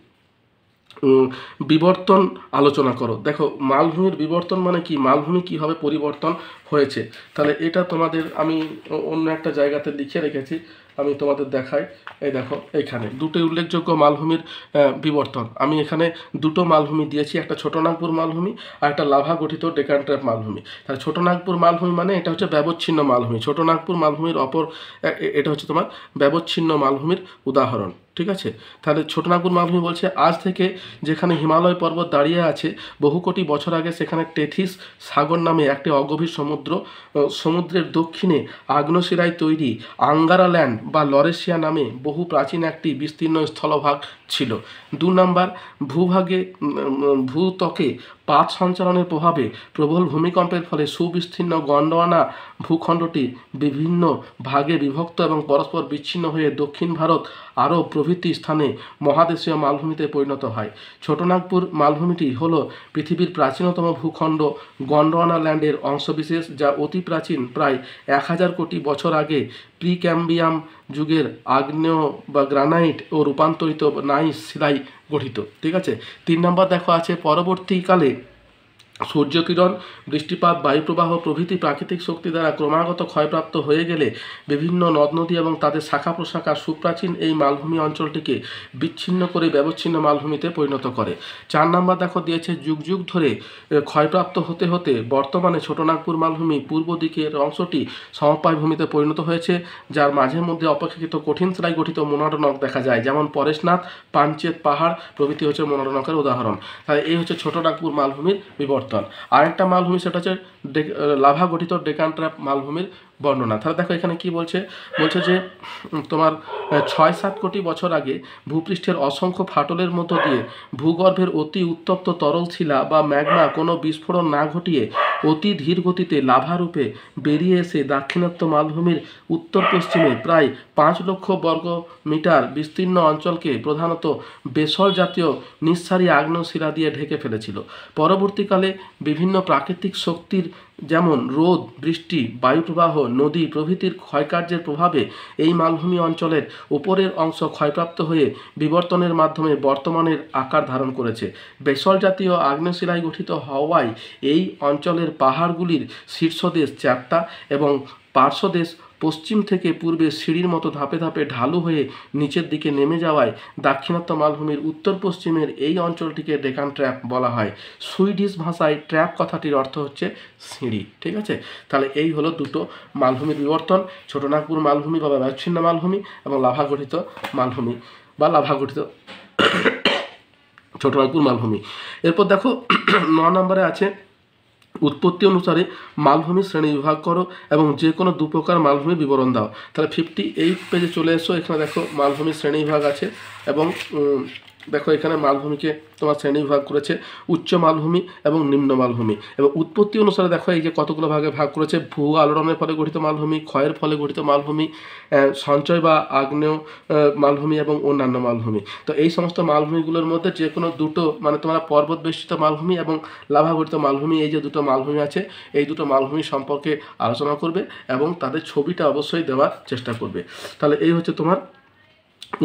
বিবর্তন আলোচনা করো। দেখো মালভূমির বিবর্তন মানে কি, মালভূমি কীভাবে পরিবর্তন হয়েছে। তাহলে এটা তোমাদের আমি অন্য একটা জায়গাতে লিখে রেখেছি, আমি তোমাদের দেখাই। এই দেখো এইখানে 2টি উল্লেখযোগ্য মালভূমির বিবর্তন, আমি এখানে 2টো মালভূমি দিয়েছি, একটা ছোটনাগপুর মালভূমি আর একটা লাভা গঠিত ডেকান ট্র্যাপ মালভূমি। তাহলে ছোটনাগপুর মালভূমি মানে এটা হচ্ছে ব্যবচ্ছিন্ন মালভূমি, ছোটনাগপুর মালভূমির এটা হচ্ছে তোমার ব্যবচ্ছিন্ন মালভূমির উদাহরণ, ঠিক আছে। তাহলে ছোটনাগপুর মালভূমি বলছে আজ থেকে যেখানে হিমালয় পর্বত দাঁড়িয়ে আছে বহু কোটি বছর আগে সেখানে টেথিস সাগর নামে একটি অগভীর সমুদ্রের দক্ষিণে আগ্নেয়শিলায় তৈরি আঙ্গারা ল্যান্ড বা লরেশিয়া নামে বহু প্রাচীন একটি বিস্তীর্ণ স্থলভাগ ছিল। 2 নম্বর, ভূত্বকে পাত সঞ্চালনের প্রভাবে প্রবল ভূমিকম্পের ফলে সুবিস্তীর্ণ গন্ডোয়ানা ভূখণ্ডটি বিভিন্ন ভাগে বিভক্ত এবং পরস্পর বিচ্ছিন্ন হয়ে দক্ষিণ ভারত আরব প্রভৃতি স্থানে মহাদেশীয় মালভূমিতে পরিণত হয়। ছোটনাগপুর মালভূমিটি হল পৃথিবীর প্রাচীনতম ভূখণ্ড গন্ডোয়ানা ল্যান্ডের অংশবিশেষ, যা অতি প্রাচীন প্রায় 1000 কোটি বছর আগে প্রিক্যাম্বিয়াম যুগের আগ্নেয় বা গ্রানাইট ও রূপান্তরিত নাইস শিলায় গঠিত। ঠিক আছে। 3 নম্বর দেখো আছে পরবর্তীকালে সূর্যকিরণ, বৃষ্টিপাত, বায়ুপ্রবাহ প্রভৃতি প্রাকৃতিক শক্তি দ্বারা ক্রমাগত ক্ষয়প্রাপ্ত হয়ে গেলে বিভিন্ন নদ নদী এবং তাদের শাখা প্রশাখা সুপ্রাচীন এই মালভূমি অঞ্চলটিকে বিচ্ছিন্ন করে ব্যবচ্ছিন্ন মালভূমিতে পরিণত করে। 4 নম্বর দেখো দিয়েছে যুগ যুগ ধরে ক্ষয়প্রাপ্ত হতে হতে বর্তমানে ছোটনাগপুর মালভূমি পূর্ব দিকের অংশটি সমপায় ভূমিতে পরিণত হয়েছে, যার মাঝে মধ্যে অপেক্ষাকৃত কঠিন শিলায় গঠিত মোনাডনক দেখা যায়, যেমন পরেশনাথ, পাঞ্চেত পাহাড় প্রভৃতি হচ্ছে মোনাডনকের উদাহরণ। তাই এই হচ্ছে ছোটনাগপুর মালভূমির বিবর্তন। আরেকটা মালভূমি সেটা হচ্ছে লাভা গঠিত ডেকান ট্র্যাপ মালভূমির বর্ণনা। তাহলে দেখো এখানে কি বলছে যে তোমার 6-7 কোটি বছর আগে ভূপৃষ্ঠের অসংখ্য ফাটলের মধ্য দিয়ে ভূগর্ভের অতি উত্তপ্ত তরল শিলা বা ম্যাগমা কোনো বিস্ফোরণ না ঘটিয়ে অতি ধীর গতিতে লাভা রূপে বেরিয়ে এসে দাক্ষিণাত্য মালভূমির উত্তর পশ্চিমে প্রায় 5 লক্ষ বর্গ মিটার বিস্তীর্ণ অঞ্চলকে প্রধানত বেসল জাতীয় নিঃসারী আগ্নেয় শিলা দিয়ে ঢেকে ফেলেছিল। পরবর্তীকালে বিভিন্ন প্রাকৃতিক শক্তির যেমন রোদ, বৃষ্টি, বায়ুপ্রবাহ, নদী প্রভৃতির ক্ষয়কার্যের প্রভাবে এই মালভূমি অঞ্চলের উপরের অংশ ক্ষয়প্রাপ্ত হয়ে বিবর্তনের মাধ্যমে বর্তমানের আকার ধারণ করেছে। বেসল জাতীয় আগ্নেয়শিলায় গঠিত হওয়ায় এই অঞ্চলের পাহাড়গুলির শীর্ষদেশ চ্যাপ্টা এবং পার্শ্বদেশ পশ্চিম থেকে পূর্বে সিঁড়ির মতো ধাপে ধাপে ঢালু হয়ে নিচের দিকে নেমে যাওয়ায় দাক্ষিণাত্য মালভূমির উত্তর পশ্চিমের এই অঞ্চলটিকে ডেকান ট্র্যাপ বলা হয়। সুইডিশ ভাষায় ট্র্যাপ কথাটির অর্থ হচ্ছে সিঁড়ি। ঠিক আছে। তাহলে এই হলো দুটো মালভূমির বিবর্তন, ছোটনাগপুর মালভূমি বা ব্যবচ্ছিন্ন মালভূমি এবং লাভা গঠিত মালভূমি বা লাভা গঠিত ছোটনাগপুর মালভূমি। এরপর দেখো 9 নম্বরে আছে উৎপত্তি অনুসারে মালভূমি শ্রেণী বিভাগ করো এবং যে কোনো 2 প্রকার মালভূমির বিবরণ দাও। তাহলে 58 পেজে চলে এসো। এখানে দেখো মালভূমির শ্রেণী বিভাগ আছে এবং দেখো এখানে মালভূমিকে তোমার শ্রেণী বিভাগ করেছে উচ্চ মালভূমি এবং নিম্ন মালভূমি, এবং উৎপত্তি অনুসারে দেখো এই যে কতগুলো ভাগে ভাগ করেছে: ভূ আলোড়নের ফলে গঠিত মালভূমি, ক্ষয়ের ফলে গঠিত মালভূমি, সঞ্চয় বা আগ্নেয় মালভূমি এবং অন্যান্য মালভূমি। তো এই সমস্ত মালভূমিগুলোর মধ্যে যে কোনো দুটো মানে তোমরা পর্বত বেষ্টিত মালভূমি এবং লাভা গঠিত মালভূমি, এই যে দুটো মালভূমি আছে এই দুটো মালভূমি সম্পর্কে আলোচনা করবে এবং তাদের ছবিটা অবশ্যই দেওয়ার চেষ্টা করবে। তাহলে এই হচ্ছে তোমার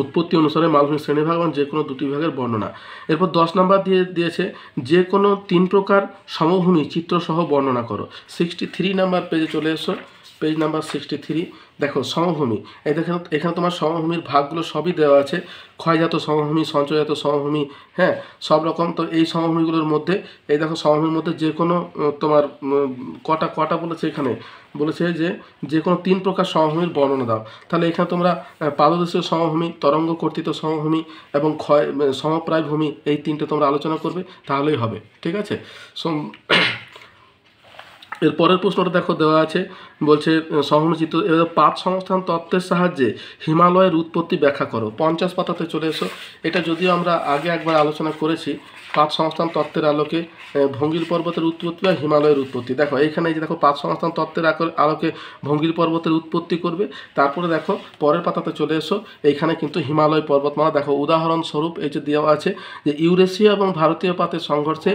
উৎপত্তি অনুসারে মালভূমি শ্রেণীভাগ এবং যে কোনো 2টি বিভাগের বর্ণনা। এরপর 10 নম্বর দিয়েছে যে কোনো 3 প্রকার সমভূমি চিত্রসহ বর্ণনা করো। 63 নম্বর পেজে চলে এসো, পেজ নাম্বার 63। দেখো সমভূমি, এই দেখেন এখানে তোমার সমভূমির ভাগগুলো সবই দেওয়া আছে, ক্ষয়জাত সমভূমি, সঞ্চয়জাত সমভূমি, হ্যাঁ সব রকম। তো এই সমভূমিগুলোর মধ্যে এই দেখো সমভূমির মধ্যে যে কোনো তোমার কটা বলেছে, এখানে বলেছে যে কোনো 3 প্রকার সমভূমির বর্ণনা দাও। তাহলে এখানে তোমরা পাদদেশীয় সমভূমি, তরঙ্গ কর্তৃত সমভূমি এবং সমপ্রায় ভূমি, এই 3টে তোমরা আলোচনা করবে, তাহলেই হবে। ঠিক আছে। এর পরের প্রশ্নটা দেখো দেওয়া আছে, বলছে সমভূমি চিত্র পাত সংস্থান তত্ত্বের সাহায্যে হিমালয়ের উৎপত্তি ব্যাখ্যা করো। 50 পাতাতে চলে এসো। এটা যদিও আমরা আগে একবার আলোচনা করেছি পাত সংস্থান তত্ত্বের আলোকে ভঙ্গিল পর্বতের উৎপত্তি বা হিমালয়ের উৎপত্তি। দেখো এইখানে এই যে দেখো পাত সংস্থান তত্ত্বের আলোকে ভঙ্গিল পর্বতের উৎপত্তি করবে। তারপরে দেখো পরের পাতাতে চলে এসো, এইখানে কিন্তু হিমালয় পর্বতমালা দেখো উদাহরণস্বরূপ এই যে দেওয়া আছে যে ইউরেশিয়া এবং ভারতীয় পাতের সংঘর্ষে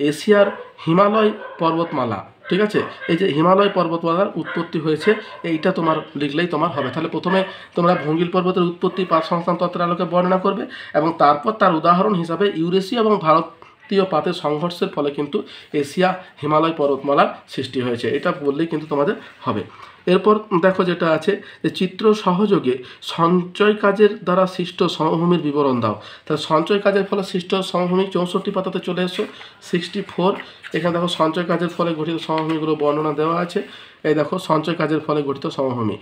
এশিয়ার হিমালয় পর্বতমালা। ঠিক আছে। এই যে হিমালয় পর্বতমালার উৎপত্তি হয়েছে এইটা তোমার লিখলেই তোমার হবে। তাহলে প্রথমে তোমরা ভঙ্গিল পর্বতের উৎপত্তি পাত সংস্থান তত্ত্বের আলোকে বর্ণনা করবে এবং তারপর তার উদাহরণ হিসাবে ইউরেশিয়া এবং ভারতীয় পাতের সংঘর্ষের ফলে কিন্তু এশিয়া হিমালয় পর্বতমালার সৃষ্টি হয়েছে, এটা বললেই কিন্তু তোমাদের হবে। এরপর দেখো যেটা আছে যে চিত্র সহযোগে সঞ্চয় কাজের দ্বারা সৃষ্ট সমভূমির বিবরণ দাও। তাহলে সঞ্চয় কাজের ফলে সৃষ্ট সমভূমি 64 পাতাতে চলে এসো, 64। এখানে দেখো সঞ্চয় কাজের ফলে গঠিত সমভূমিগুলো বর্ণনা দেওয়া আছে। এই দেখো সঞ্চয় কাজের ফলে গঠিত সমভূমি।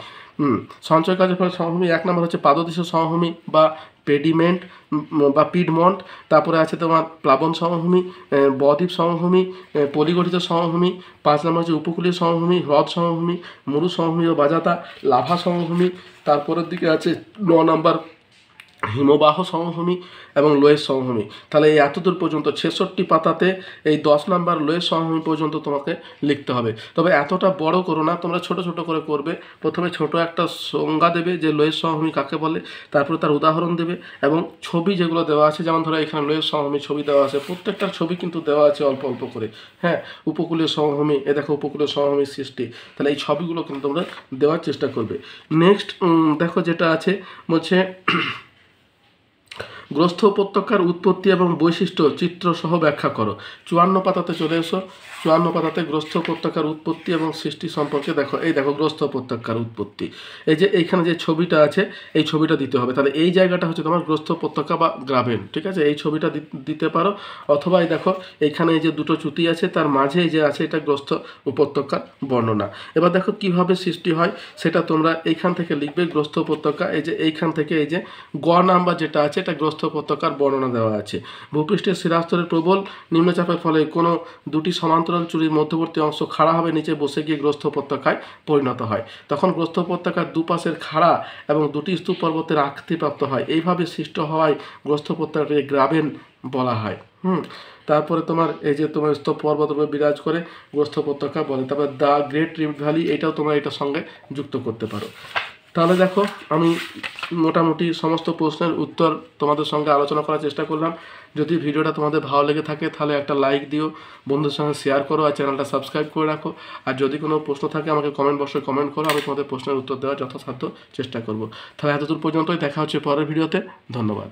সঞ্চয় কাজের ফলে সমভূমি 1 নম্বর হচ্ছে পাদদেশীয় সমভূমি বা পেডিমেন্ট বা পিডমন্ট, তারপরে আছে তোমার প্লাবন সমভূমি, বদ্বীপ সমভূমি, পলিগঠিত সমভূমি, 5 নম্বর হচ্ছে উপকূলীয় সমভূমি, হ্রদ সমভূমি, মরু সমভূমি ও বাজাতা, লাভা সমভূমি, তারপরের দিকে আছে 9 নম্বর হিমবাহ সমভূমি এবং লোয়েস সমভূমি। তাহলে এই এতদূর পর্যন্ত 66 পাতাতে এই 10 নাম্বার লোয়েস সমভূমি পর্যন্ত তোমাকে লিখতে হবে। তবে এতটা বড় করো না, তোমরা ছোট ছোট করে করবে। প্রথমে ছোট একটা সংজ্ঞা দেবে যে লোয়েস সমভূমি কাকে বলে, তারপরে তার উদাহরণ দেবে এবং ছবি যেগুলো দেওয়া আছে, যেমন ধরো এখানে লোয়েস সমভূমি ছবি দেওয়া আছে, প্রত্যেকটার ছবি কিন্তু দেওয়া আছে অল্প অল্প করে। হ্যাঁ, উপকূলীয় সমভূমি, এ দেখো উপকূলীয় সমভূমির সৃষ্টি, তাহলে এই ছবিগুলো কিন্তু তোমরা দেওয়ার চেষ্টা করবে। নেক্সট দেখো যেটা আছে বলছে গ্রস্থ উপত্যকার উৎপত্তি এবং বৈশিষ্ট্য চিত্রসহ ব্যাখ্যা করো। 54 পাতাতে চলে এসো। 54 পাতাতে গ্রস্থ উপত্যকার উৎপত্তি এবং সৃষ্টি সম্পর্কে দেখো। এই দেখো গ্রস্থ উপত্যকার উৎপত্তি, এই যে এইখানে যে ছবিটা আছে এই ছবিটা দিতে হবে। তাহলে এই জায়গাটা হচ্ছে তোমার গ্রস্থ উপত্যকা বা গ্রাবেন, ঠিক আছে? এই ছবিটা দিতে পারো, অথবা এই দেখো এইখানে এই যে দুটো চ্যুতি আছে তার মাঝে এই যে আছে এটা গ্রস্থ উপত্যকার বর্ণনা। এবার দেখো কিভাবে সৃষ্টি হয় সেটা তোমরা এইখান থেকে লিখবে। গ্রস্থ উপত্যকা, এই যে এইখান থেকে এই যে গ নাম্বার যেটা আছে এটা গ্রস্থ উপত্যকার বর্ণনা দেওয়া আছে। ভূপৃষ্ঠের শিলাস্তরের প্রবল নিম্নচাপের ফলে কোনো দুটি সমান্তরাল চুরির মধ্যবর্তী অংশ খাড়া হবে নিচে বসে গিয়ে গ্রস্থ উপত্যকায় পরিণত হয়। তখন গ্রস্থ উপত্যকার দুপাশের খাড়া এবং দুটি স্তূপ পর্বতের আকৃতি প্রাপ্ত হয়। এইভাবে সৃষ্ট হওয়ায় গ্রস্থ উপত্যকাকে গ্রাবেন বলা হয়। তারপরে তোমার এই যে তোমার স্তূপ পর্বত বিরাজ করে গ্রস্থ উপত্যকা বলে। তারপর দ্য গ্রেট রিফট ভ্যালি, এটাও তোমরা এটার সঙ্গে যুক্ত করতে পারো। তাহলে দেখো আমি মোটামুটি সমস্ত প্রশ্নের উত্তর তোমাদের সঙ্গে আলোচনা করার চেষ্টা করলাম। যদি ভিডিওটা তোমাদের ভালো লেগে থাকে তাহলে একটা লাইক দিও, বন্ধুদের সঙ্গে শেয়ার করো আর চ্যানেলটা সাবস্ক্রাইব করে রাখো। আর যদি কোনো প্রশ্ন থাকে আমাকে কমেন্ট বক্সে কমেন্ট করো, আমি তোমাদের প্রশ্নের উত্তর দেওয়ার যথাসাধ্য চেষ্টা করব। তাহলে এতদূর পর্যন্তই, দেখা হচ্ছে পরের ভিডিওতে। ধন্যবাদ।